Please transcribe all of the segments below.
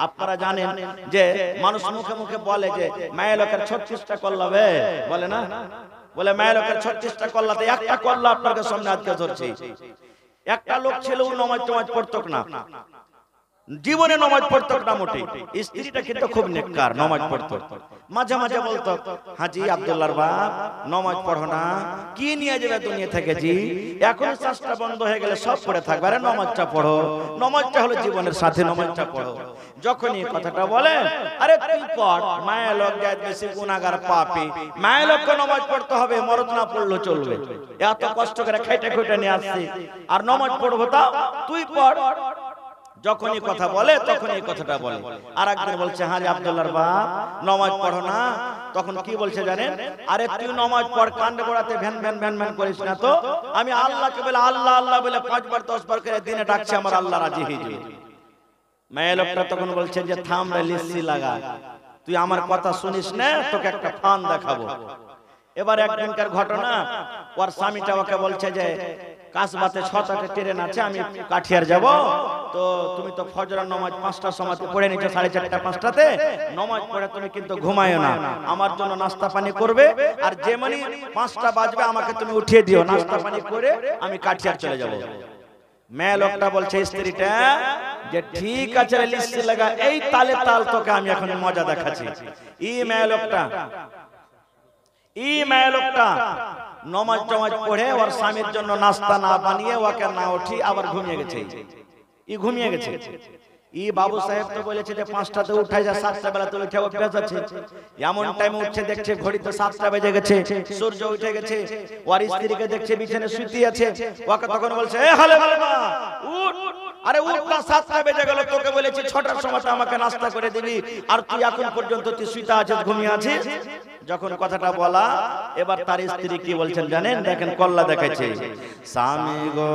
আপনারা জানেন যে মানুষ মুখে মুখে বলে যে মায়ের লোকের 36টা কল্লাবে, বলে না? বলে মায়ের লোকের 36টা কল্লাতে একটা কল্লা আপনাদের সামনে আজকে ধরছি। একটা লোক ছিল ও নামাজ টামাজ পড়তো না, জীবনে নামাজ পড়তো না মোটে। স্ত্রীটা কিন্তু খুব নেককার, নামাজ পড়তো। মাঝে মাঝে বলতো, হাজি আব্দুল্লাহর বাপ নামাজ পড়ো না, কি নিয়ে যাবে দুনিয়া থেকে জি? এখন শ্বাসটা বন্ধ হয়ে গেলে সব পড়ে থাকবে, আরে নামাজটা পড়ো, নামাজটা হলো জীবনের সাথে, নামাজটা পড়ো। যখনই কথাটা বলে, আরে তুই পড়, মায়ের লোক যায় বেশি গুনাহগার পাপী, মায়ের লোককে নামাজ পড়তে হবে, মরদ না পড়লেও চলবে, এত কষ্ট করে খাইটা খুঁটে নিয়ে আসছি, আর নামাজ পড়বো তা তুই পড়। যখনই কথা বলে তখনই এই কথাটা বলে। আর একদিন বলছে, হাজি আব্দুল্লাহর বাপ নামাজ পড়ো না, তখন কি বলছে জানেন? আরে তুই নামাজ পড়, কান্দে পড়াতে ভ্যান ভ্যান ভ্যান ভ্যান করিস না তো, আমি আল্লাহকে বলে আল্লাহ আল্লাহ বলে 5 বার 10 বার করে দিনে ডাকছি, আমার আল্লাহ রাজি হয়ে যাবে। মেয়ে লোকটা তখন বলছে যে থাম রে লিসি লাগা, তুই আমার কথা শুনিস না, তোকে একটা ফান দেখাবো। এবার একদিনকার ঘটনা, ওর স্বামীটা ওকে বলছে যে কাসবাতে 6টা ট্রেন আছে, আমি কাঠিয়ার যাব, তো তুমি তো ফজরের নামাজ 5টার সময় পড়ে নিচ্ছ, 4:30 5টাতে নামাজ পড়ে তুমি কিন্তু ঘুমায়ো না, আমার জন্য নাস্তা পানি করবে, আর যে মানে 5টা বাজবে আমাকে তুমি উঠিয়ে দিও, নাস্তা পানি করে আমি কাঠিয়ার চলে যাব। মেয়ে লোকটা বলছে স্ত্রীটা যে ঠিক আছে লিস্টি লাগা, এই তালে তাল তোকে আমি এখন মজা দেখাচ্ছি। এই মেয়ে লোকটা নামাজ টামাজ পড়ে ওর স্বামীর জন্য নাস্তা না বানিয়ে ওকে না উঠি আবার ঘুমিয়ে গেছে। ঘুমিয়ে গেছে। বাবু সাহেব তো বলেছে যে 5টাতে উঠাই যা, 7টা বেলাতে উঠে অভ্যাস আছে। এমন টাইমে উঠছে, দেখছে ঘড়িতে 7টা বেজে গেছে, সূর্য উঠে গেছে, ওর স্ত্রীকে দেখছে বিছানায় শুতে আছে, ওকে তখন বলছে, এ হালে বাবা উঠ, আরে উঠ না, 7টা বেজে গেল, তোকে বলেছি 6টার সময় আমাকে নাস্তা করে দিবি, আর তুই এখন পর্যন্ত তুই শুতে আছিস, ঘুমিয়ে আছিস। যখন কথাটা বলা, এবার তার স্ত্রী কি বলছেন জানেন? দেখেন কল্লা দেখাচ্ছে, স্বামী গো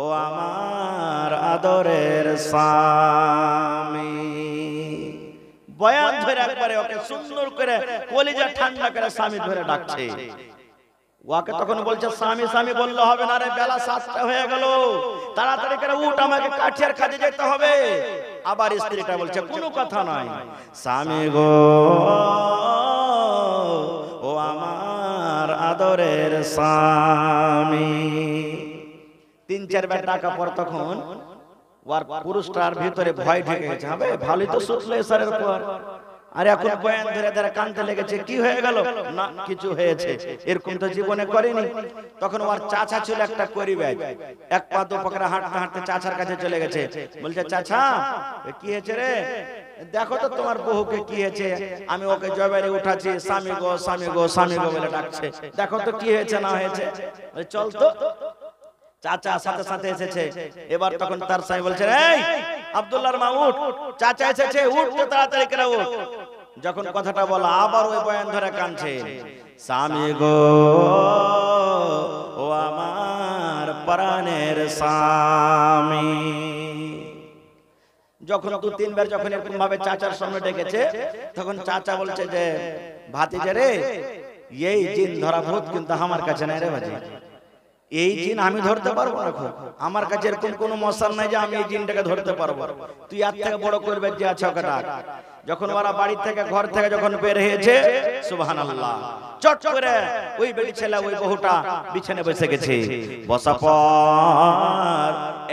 ও আমার আদরের স্বামী, বয়ান ধরে একবারে ওকে সুন্দর করে কলিজা ঠান্ডা করে স্বামী ধরে ডাকছে। ওকে তখন বলছে, স্বামী স্বামী বললে হবে না রে, বেলা 7টা হয়ে গেল, তাড়াতাড়ি করে উঠ, আমাকে কাঠিয়ার কাজে যেতে হবে। আবার স্ত্রীটা বলছে, কোনো কথা নয়, স্বামী গো ও আমার আদরের স্বামী। 3-4 বার ডাকা পর তখন ওর পুরুষটার ভিতরে ভয় ঢুকে গেছে, হবে ভালোই তো সুতলে এসারের পর, আর এখন বয়ান ধরে ধরে কানতে লেগেছে, কি হয়ে গেল? না কিছু হয়েছে, এরকম তো জীবনে করেনি। তখন ওর চাচা ছিল একটা করিবে, এক পা দু পা করে হাঁটতে হাঁটতে চাচার কাছে চলে গেছে, বলছে, চাচা কি হয়েছে রে? দেখো তো তোমার বহুকে কি হয়েছে, আমি ওকে জবারে উঠাচ্ছি, স্বামী গো স্বামী গো স্বামী গো বলে ডাকছে, দেখো তো কি হয়েছে না হয়েছে। চল তো, চাচা সাথে সাথে এসেছে। এবার তখন তার স্বামী বলছে, এই আব্দুল্লাহর মা উঠ, চাচা এসেছে, উঠ তো তাড়াতাড়ি করে উঠ। যখন কথাটা বলা, আবার ওই বয়ান ধরে কাঁদছে, স্বামী গো ও আমার প্রাণের স্বামী। যখন 2-3 বার যখন এরকম ভাবে চাচার সামনে ডেকেছে, তখন চাচা বলছে যে ভাতিজা রে, এই জিন ধরা ভূত কিন্তু আমার কাছে নাই রে ভাজি, এই জিন আমি ধরতে পারবো না, আমার কাছে এরকম কোনো মশাল নাই যে আমি এই জিনটাকে ধরতে পারবো, তুই এর থেকে বড় করবে যে আছে ওকে ডাক। যখন ওরা বাড়ি থেকে ঘর থেকে যখন বের হয়েছে, সুবহানাল্লাহ, চট করে ওই বেটি ছেলে ওই বহুটা বিছানে বসে গেছে। বসা পর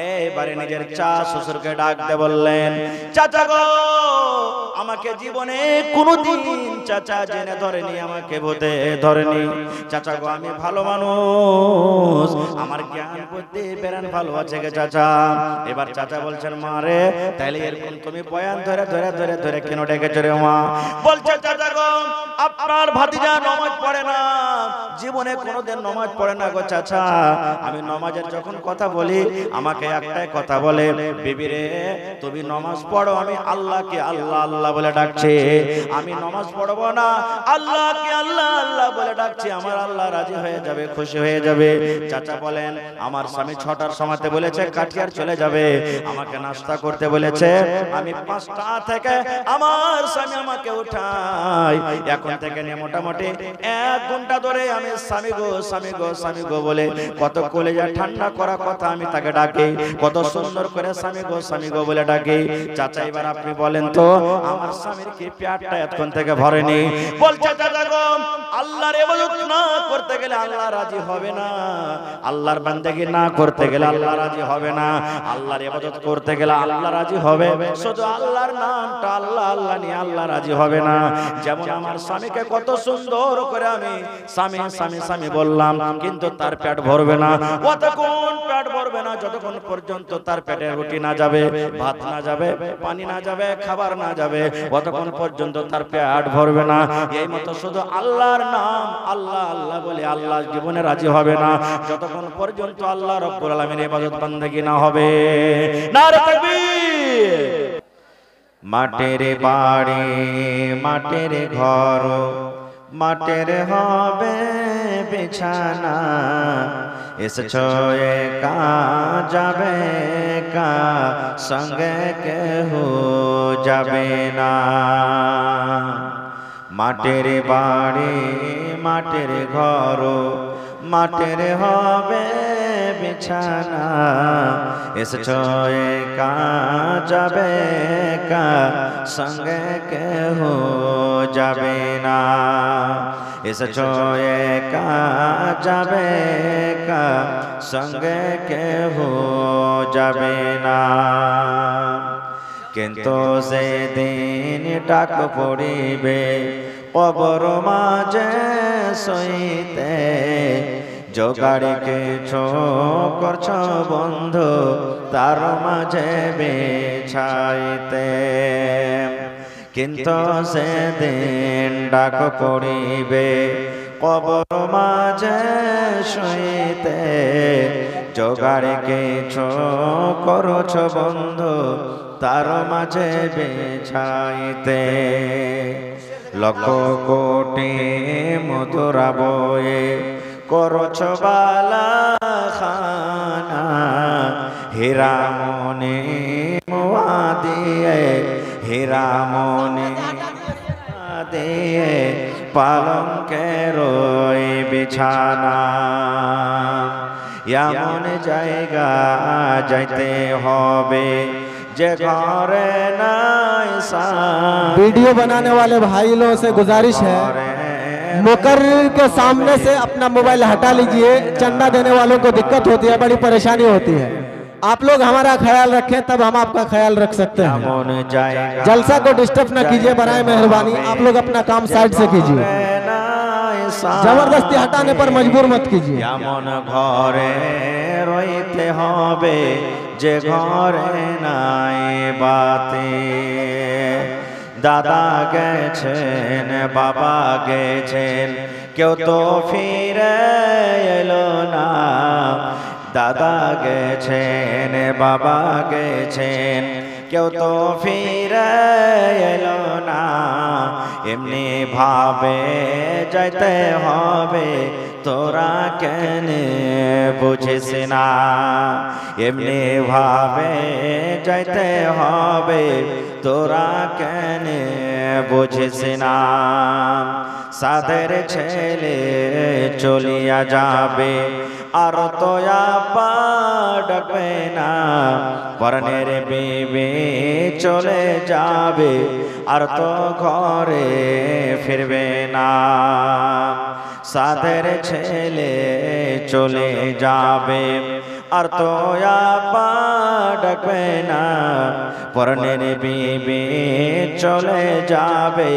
এবারে নিজের চা শ্বশুরকে ডাক দিয়ে বললেন, চাচা গো আমাকে জীবনে কোনোদিন চাচা জেনে ধরেনি, আমাকে ভূতে ধরেনি, চাচা গো আমি ভালো মানুষ, আমার জ্ঞান বুদ্ধি বেরান ভালো আছে গে চাচা। এবার চাচা বলছেন, মা রে তাইলে এরকম তুমি বয়ান ধরে ধরে ধরে ধরে কেন ডেকেছো রে মা? বলছে, চাচা গো আপনার ভাতিজা নামাজ পড়ে না, জীবনে কোনোদিন নামাজ পড়ে না গো চাচা, আমি নামাজের যখন কথা বলি আমাকে একটাই কথা বলে, বিবি রে তুমি নামাজ পড়ো, আমি আল্লাহকে আল্লাহ আল্লাহ বলে ডাকছি, আমি নামাজ পড়বো না, আল্লাহকে আল্লাহ আল্লাহ বলে ডাকছি, আমার আল্লাহ রাজি হয়ে যাবে, খুশি হয়ে যাবে। চাচা বলেন আমার স্বামী 6টার সময়তে বলেছে কাঠিয়ার চলে যাবে, আমাকে নাস্তা করতে বলেছে, আমি 5টা থেকে আমার স্বামী আমাকে উঠায়, এখন থেকে নিয়ে মোটামুটি 1 ঘন্টা ধরে আমি স্বামী গো স্বামী গো স্বামী গো বলে কত কলেজা ঠান্ডা করা কথা আমি তাকে ডাকি, কত সুন্দর করে স্বামী গো বলে ডাকি। চাচা এবার আপনি বলেন তো আমার স্বামীর কি পেটটা এতক্ষণ থেকে ভরেনি? বলছে চাচা গো আল্লাহর ইবাদত না করতে গেলে আল্লাহ রাজি হবে না, আল্লাহর বান্দেগি না করতে গেলে আল্লাহ রাজি হবে না, আল্লাহর ইবাদত করতে গেলে আল্লাহ রাজি হবে, শুধু আল্লাহর নামটা আল্লাহ আল্লাহ নিয়ে আল্লাহ রাজি হবে না। যেমন আমার স্বামীকে কত সুন্দর করে আমি স্বামী স্বামী স্বামী বললাম, কিন্তু তার পেট ভরবে না, কতক্ষণ পেট ভরবে না যতক্ষণ পর্যন্ত তার পেটে রুটি না যাবে, ভাত না যাবে, পানি না যাবে, খাবার না যাবে, ততক্ষণ পর্যন্ত তার পেট ভরবে না। এই মতো শুধু আল্লাহর নাম আল্লাহ আল্লাহ বলে আল্লাহ জীবনে রাজি হবে না যতক্ষণ পর্যন্ত আল্লাহ রব্বুল আলামিনের ইবাদত বান্দেগি না হবে। নারে তাকবীর। মাটির বাড়ি মাটির ঘর মাটির হবে বিছানা, এসেছো একা যাবে কা সঙ্গে কেহ যাবে না। মাটির বাড়ি মাটির ঘর মাটির হবে বিছানা, এসেছো একা যাবে কা সঙ্গে কেহ যাবে না, এসেছো একা যাবে কা সঙ্গে কেহ যাবে না। কিন্তু সেদিন ডাক পড়িবে কবর মাঝে সইতে, জোগাড়ি কিছু করছ বন্ধু তার মাঝে বিছাইতে, কিন্তু সেদিন ডাক পড়িবে কবর মাঝে শুইতে, জোগাড়ি কিছু করছ বন্ধু তার মাঝে বিছাইতে। লক্ষ কোটি মধুরা বয়ে করছ বালা খানা, হীরা মনে মুয়া দিয়ে হীরা মনে দিয়ে পালঙ্কের বিছানা, এমন জায়গা যাইতে হবে যে ঘরে নাই। वीडियो बनाने वाले भाई लोगों से गुजारिश है मुकर्रिर के सामने से अपना मोबाइल हटा लीजिए, चंदा देने वालों को दिक्कत होती है, बड़ी परेशानी होती है। आप लोग हमारा ख्याल रखें तब हम आपका ख्याल रख सकते हैं। जलसा को डिस्टर्ब न कीजिए बराए मेहरबानी, आप लोग अपना काम साइड से कीजिए, जबरदस्ती हटाने पर मजबूर मत कीजिए। घरे রইতে হবে যে ঘরে নাই বাতি, দাদা গেছেন বাবা গেছেন কেউ তো ফিরে এলো না, দাদা গেছেন বাবা গেছেন কেউ তো ফিরে এলো না, এমনি ভাবে যাইতে হবে তোরা কেন বুঝিস না, এমনি ভাবে যাইতে হবে তোরা কেন বুঝিস না। সাদের ছেলে চলিয়া যাবে আর তো আপা ডাকবে না, পরনের বিবি চলে যাবে আর তো ঘরে ফিরবে না। সাদের ছেলে চলে যাবে আর তো আপা ডাকবে না, পরনের বিবি চলে যাবে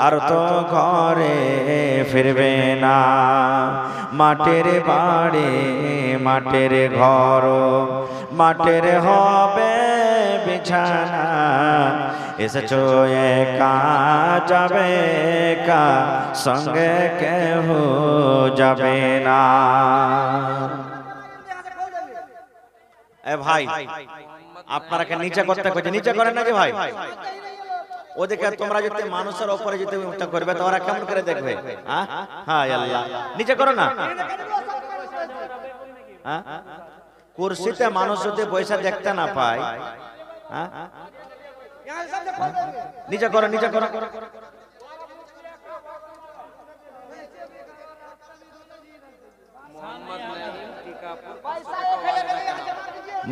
আর তো ঘরে ফিরবে না। মাটির বাড়ি মাটির ঘর মাটির হবে বিছানা, এসেছো একা যাবে কা সঙ্গে কেহ যাবে না। এ ভাই আপনারা কে নিচে করতে কইছে, নিচে করেন না যে ভাই, ওদিকে তোমরা যদি মানুষের উপরে যদি উঠতে করবে তো ওরা কেমন করে দেখবে? হ্যাঁ আল্লাহ নিচে করো না, হ্যাঁ? কুরসিতে মানুষ যদি পয়সা দেখতে না পায়, হ্যাঁ? নিচে করো, নিচে করো।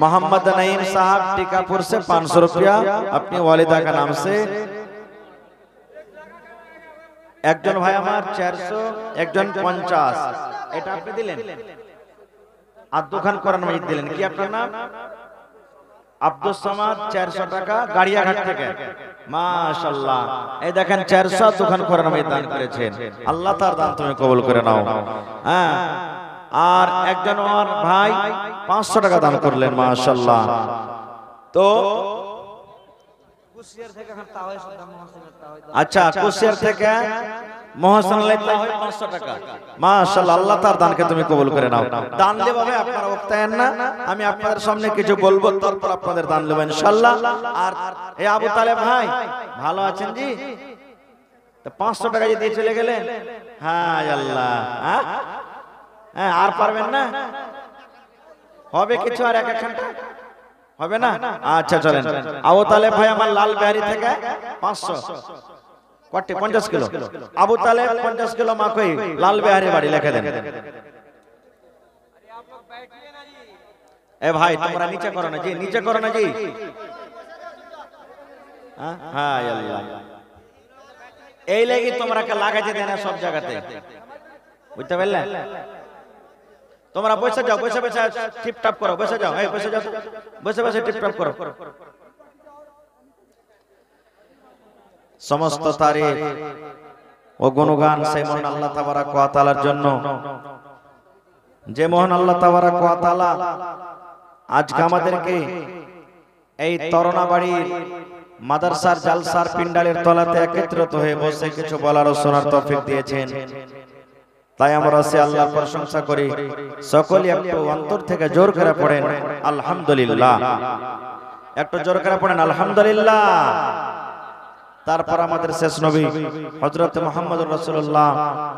मोहम्मद नईम साहब टीकापुर से 500 रुपया अपनी वालिदा का नाम से। একজন ভাই আমার 400, একজন 50, এটা আপনি দিলেন। আর দোকান করার মাঝে দিলেন। কি আপনার নাম? আব্দুস সামাদ, 400 টাকা গাড়িয়াঘাট থেকে। মাশাআল্লাহ, এই দেখেন 400 দোকান করার মাঝে দান করেছেন। আল্লাহ তার দান তুমি কবুল করে নাও। হ্যাঁ, আর একজন আমার ভাই 500 টাকা দান করলেন। মাশাআল্লাহ। তো আচ্ছা, কুশিয়ার থেকে মহসিন লেতা হয় 500 টাকা। মাশাআল্লাহ, আল্লাহ তার দানকে তুমি কবুল করে নাও। দান দেবে আপনারা ওক্তায়েন না, আমি আপনাদের সামনে কিছু বলবো, তারপর আপনাদের দান দেব ইনশাআল্লাহ। আর এই আবু তালেব ভাই ভালো আছেন জি? তো 500 টাকা দিয়ে চলে গেলেন। হ্যাঁ আল্লাহ, হ্যাঁ আর পারবেন না? হবে কিছু আর এক ঘন্টা হবে না? আচ্ছা চলেন। আবু তালেব ভাই আমার লাল বিহারি থেকে 500 কটি 50 কিলো। আবু তালেব 50 কিলো মাকই লাল বিহারি বাড়ি লিখে দেন। এ ভাই তোমরা নিচে করো না জি, নিচে করো না জি। হ্যাঁ আল্লাহ, এই লাগি তোমরা কে লাগাইতে দেন না সব জায়গাতে, বুঝতে পারলে? তোমরা বসে যাও, বসে বসে টিপটাপ করো, বসে যাও, এই বসে যাও, বসে বসে টিপটাপ করো। সমস্ত তারিফ ও গুণগান সেই মহান আল্লাহ তাবারাক ওয়া তাআলার জন্য, যে মহান আল্লাহ তাবারাক ওয়া তাআলা আজকে আমাদেরকে এই তরুণাবাড়ির মাদ্রাসার জালসার পিন্ডালের তলাতে একত্রিত হয়ে বসে কিছু বলার ও শোনার তৌফিক দিয়েছেন। তাই আমরা সে আল্লাহর প্রশংসা করি। সকলে একটু অন্তর থেকে জোর করে পড়েন আলহামদুলিল্লাহ। একটু জোর করে পড়েন আলহামদুলিল্লাহ। তারপর আমাদের শেষ নবী হযরত মুহাম্মদুর রাসূলুল্লাহ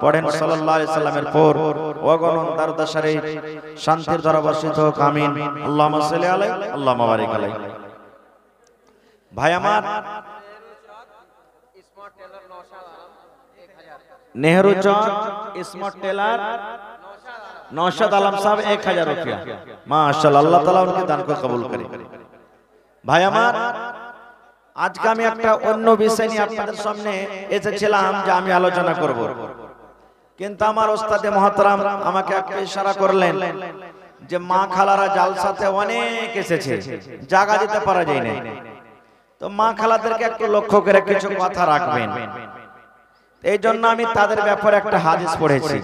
পড়েন সাল্লাল্লাহু আলাইহি সাল্লামের পর অগণন দরুদ শরীফ শান্তির দ্বারা বর্ষিত হোক, আমিন। আল্লাহুম্মা সাল্লি আলাইহি আল্লাহুম্মা বারিক আলাইহি। ভাই আমার नेहरू चौक स्मार्ट टेलर नौशाद आलम साहब 1000 रुपया। माशाल्लाह, अल्लाह ताला उनके दान को कबूल करे। भाई আমার আজকে আমি একটা অন্য বিষয় নিয়ে আপনাদের সামনে এসেছিলাম যে আমি আলোচনা করব, কিন্তু আমার ওস্তাদে মুহতারাম আমাকে একটা ইশারা করলেন যে মা খালারা জালসাতে অনেক এসেছে, জায়গা দিতে পারা যায় না, তো মা খালাদেরকে একটু লক্ষ্য করে কিছু কথা রাখবেন। এই জন্য আমি তাদের ব্যাপারে একটা হাদিস পড়েছি।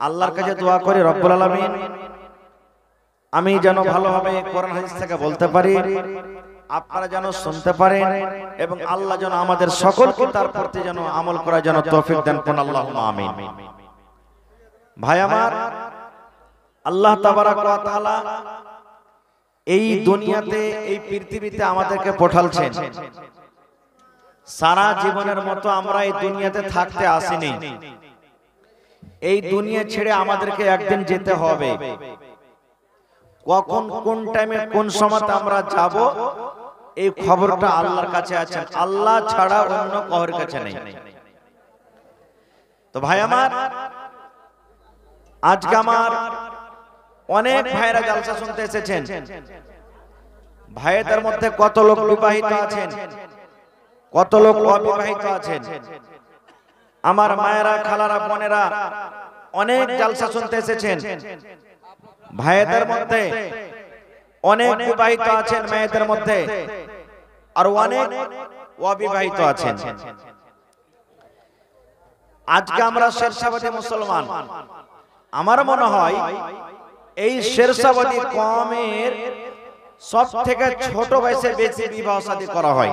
আল্লাহর কাছে দোয়া করি রব্বুল আলামিন আমি যেন ভালোভাবে কোরআন হাদিস থেকে বলতে পারি, আপনারা যেন শুনতে পারেন, এবং আল্লাহ যেন আমাদের সকলকে তার প্রতি যেন আমল করার জন্য তৌফিক দেন। কোন আল্লাহুম্মা আমিন। ভাই আমার, আল্লাহ তাবারাক ওয়া তাআলা এই দুনিয়াতে এই পৃথিবীতে আমাদেরকে পাঠালছেন। সারা জীবনের মতো আমরা এই দুনিয়াতে থাকতে আসিনি। এই দুনিয়া ছেড়ে আমাদেরকে একদিন যেতে হবে। কখন কোন টাইমে কোন সময়তে আমরা যাব এই খবরটা আল্লাহর কাছে আছে, আল্লাহ ছাড়া অন্য কারোর কাছে নেই। তো ভাই আমার, আজকে আমার অনেক ভাইরা জালসা শুনতে এসেছেন। ভাইদের মধ্যে কত লোক বিবাহিত আছেন, কত লোক অবিবাহিত আছেন। আমার মায়েরা, খালারা, বোনেরা অনেক জালসা শুনতে এসেছেন। ভাইদের মধ্যে অনেক বিবাহিত আছেন, মেয়েদের মধ্যে আর অনেক অবিবাহিত আছেন। আজকে আমরা শেরশাবাদী মুসলমান, আমার মনে হয় এই শেরশাবাদী কওমের সব থেকে ছোট বয়সে বেশি বিবাহ শাদী করা হয়।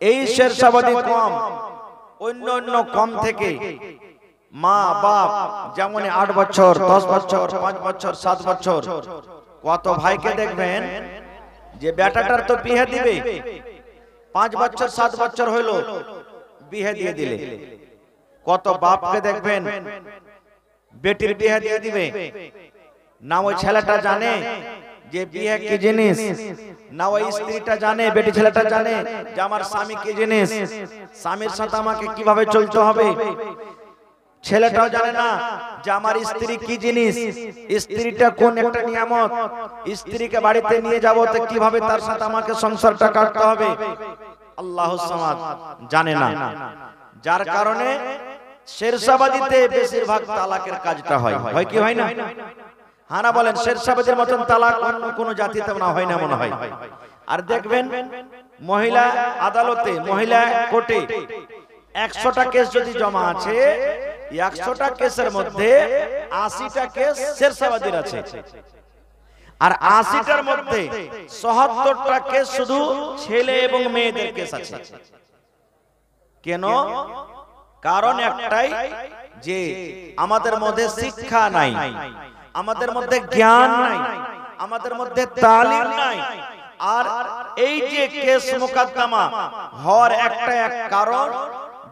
এই শেরশাবাদী কওম অন্য অন্য কওম থেকে মা বাপ যেমন 8 বছর, 10 বছর, 5 বছর, 7 বছর, কত ভাইকে দেখবেন যে বেটাটার তো বিয়ে দিবে, 5 বছর 7 বছর হইলো বিয়ে দিয়ে দিলে। কত বাপকে দেখবেন বেটির বিয়ে দিয়ে দিবে না ওই ছেলেটা জানে যে বিয়ে কি জিনিস, না ওই স্ত্রীটা জানে, বেটি ছেলেটা জানে যে আমার স্বামী কি জিনিস, স্বামীর সাথে আমাকে কিভাবে চলতে হবে। ছেলেটাও জানে না যে আমার স্ত্রী কি জিনিস, স্ত্রীটা কোন একটা নিয়ামত, স্ত্রীকে বাড়িতে নিয়ে যাব তো কিভাবে তার সাথে আমাকে সংসারটা কাটতে হবে আল্লাহুস সামাদ জানে না। যার কারণে শেরশাবাদিতে বেশিরভাগ তালাকের কাজটা হয়। হয় কি হয় না? হানা বলেন শেরশাবাদের মতন তালাক অন্য কোন জাতিতে না হয় না মনে হয়। আর দেখবেন মহিলা আদালতে, মহিলা কোর্টে 100টা কেস যদি জমা আছে, 100টা কেসের মধ্যে 80টা কেস শেরশাবাদের আছে, আর 80টার মধ্যে ৭৭টা কেস শুধু ছেলে এবং মেয়েদের কেস আছে। কেন? কারণ একটাই, যে আমাদের মধ্যে শিক্ষা নাই, আমাদের মধ্যে জ্ঞান নাই, আমাদের মধ্যে তালিম নাই। আর এই যে কেস মোকদ্দমা হওয়ার একটা কারণ,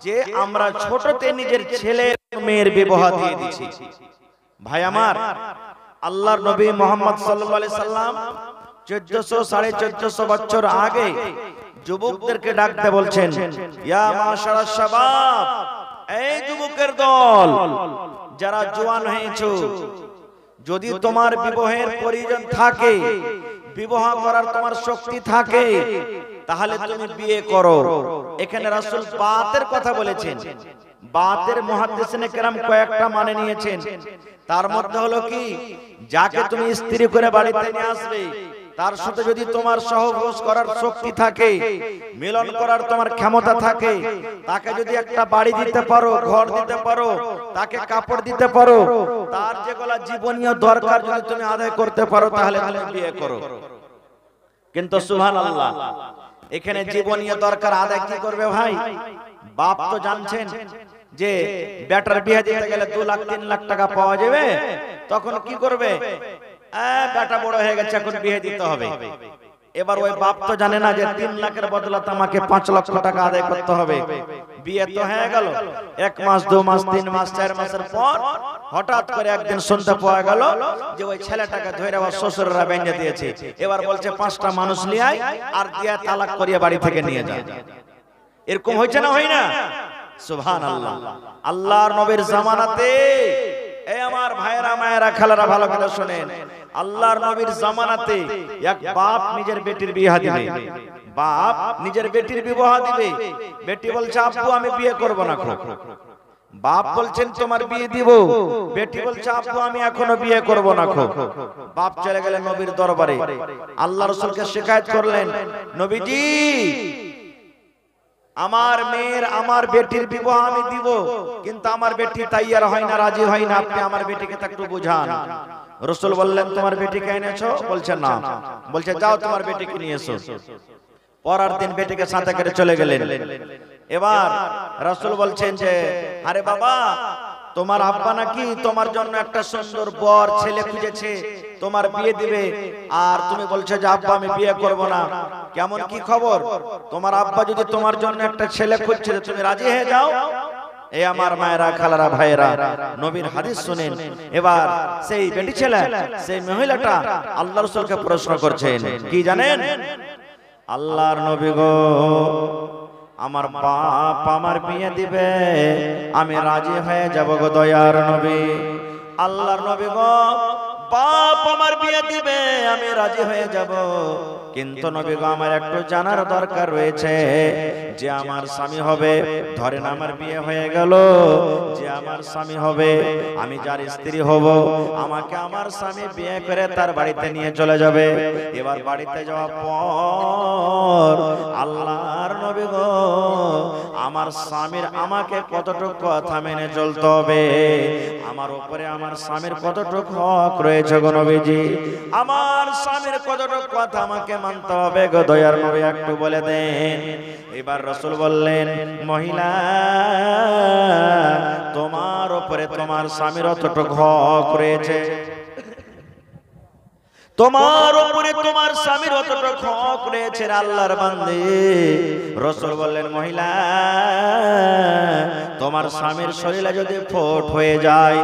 যে আমরা ছোটতে নিজের ছেলে মেয়ের বিবাহ দিয়ে দিছি। ভাই আমার, আল্লাহর নবী মুহাম্মদ সাল্লাল্লাহু আলাইহি সাল্লাম 1400-1450 বছর আগে যুবকদেরকে ডাকতে বলছেন, ইয়া মাশারাশ শাবাব, এই যুবকের দল যারা জওয়ান হয়েছো, যদি তোমার বিবাহের প্রয়োজন থাকে, বিবাহ করার তোমার শক্তি থাকে, তাহলে তুমি বিয়ে করো। এখানে রাসূল বাতের কথা বলেছেন। বাতের মুহাদ্দিসিনে কেরাম কয়েকটা মানে নিয়েছেন। তার মধ্যে হলো কি, যাকে তুমি স্ত্রী করে বাড়িতে নিয়ে আসবে, তার সাথে যদি তোমার সহবাস করার শক্তি থাকে, মিলন করার তোমার ক্ষমতা থাকে, তাকে যদি একটা বাড়ি দিতে পারো, ঘর দিতে পারো, তাকে কাপড় দিতে পারো, তার যেগুলা জীবনীয় দরকার যদি তুমি আদায় করতে পারো, তাহলে তুমি বিয়ে করো। কিন্তু সুবহানাল্লাহ, এখানে জীবনীয় দরকার আদায় কি করবে ভাই? বাপ তো জানছেন যে বেটার বিয়ে দিতে গেলে 2 লাখ 3 লাখ টাকা পাওয়া যাবে, তখন কি করবে? বেটা বড় হয়ে গেছে, এখন বিয়ে দিতে হবে। এবার ওই বাপ তো জানে না যে 3 লাখের বদলাতে আমাকে 5 লক্ষ টাকা আদায় করতে হবে। বিয়ে তো হয়ে গেল, 1 মাস 2 মাস 3 মাস 4 মাসের পর হঠাৎ করে একদিন শুনতে পাওয়া গেল যে ওই ছেলেটাকে ধরে আবার শ্বশুররা বেঁধে দিয়েছে। এবার বলছে 5টা মানুষ নিয়ে আয় আর দিয়া তালাক করিয়ে বাড়ি থেকে নিয়ে যা। এরকম হয়েছে না হয় না? সুবহানাল্লাহ। আল্লাহর নবীর জামানাতে, এই আমার ভাইরা মায়েরা খালারা ভালো করে শুনেন, আল্লাহর নবীর জামানাতে এক বাপ নিজের বেটির বিয়ে দিবে, বাপ নিজের বেটির বিবাহ দিবে। বেটি বলছে আব্বু আমি বিয়ে করব না। বাপ বলছেন তোমার বিয়ে দিব, বেটি বলছে আব্বু আমি এখনো বিয়ে করব না। বাপ চলে গেলেন নবীর দরবারে, আল্লাহ রাসূলকে শিকায়েত করলেন, নবীজি আমার মেয়ের, আমার বেটির বিবাহ আমি দিব, কিন্তু আমার বেটি তাইয়ার হয় না, রাজি হয় না, আপনি আমার বেটিকে একটু বুঝান। রাসূল বললেন তোমার বেটিকে এনেছো? বলছে না। বলছে যাও তোমার বেটিকে নিয়ে এসো। পরের দিন বেটিকে সাথে করে চলে গেলেন। এবার রাসূল বলছেন যে আরে বাবা, তোমার আব্বা নাকি তোমার জন্য একটা সুন্দর বর ছেলে খুঁজেছে, তোমার বিয়ে দিবে, আর তুমি বলছো যে আব্বা আমি বিয়ে করব না। কেমন কি খবর? তোমার আব্বা যদি তোমার জন্য একটা ছেলে খুঁজছে, তুমি রাজি হয়ে যাও। এই আমার মায়েরা খালারা ভাইয়েরা, নবীর হাদিস শুনেন। এবার সেই বেটি ছেলে, সেই মহিলাটা আল্লাহর রাসূলকে প্রশ্ন করছেন, কি জানেন? আল্লাহর নবী গো, আমার বাপ আমার বিয়ে দিবে, আমি রাজি হয়ে যাব গো দয়ার নবী। আল্লাহর নবী গো, বাপ আমার বিয়ে দিবে, আমি রাজি হয়ে যাব, কিন্তু নবী গো আমার একটু জানার দরকার রয়েছে, যে আমার স্বামী হবে, ধরেন আমার বিয়ে হয়ে গেল, যে আমার স্বামী হবে, আমি যার স্ত্রী হব, আমাকে আমার স্বামী বিয়ে করে তার বাড়িতে নিয়ে চলে যাবে। এবার বাড়িতে যাওয়ার পর আল্লাহর নবী গো, আমার স্বামীর আমাকে কতটুকু কথা মেনে চলতে হবে, আমার উপরে আমার স্বামীর কতটুকু হক রয়েছে গো নবীজি, আমার স্বামীর কতটুকু কথা আমাকে মানতে হবে গো দয়ার নবী, একটু বলে দেন। এবার রাসূল বললেন, মহিলা তোমার উপরে তোমার স্বামীর কতটুকু হক রয়েছে, তোমার উপরে তোমার স্বামীর অতটা হক রয়েছে আল্লাহর বান্দে। রাসূল বললেন মহিলা তোমার স্বামীর শরীরে যদি ফোট হয়ে যায়,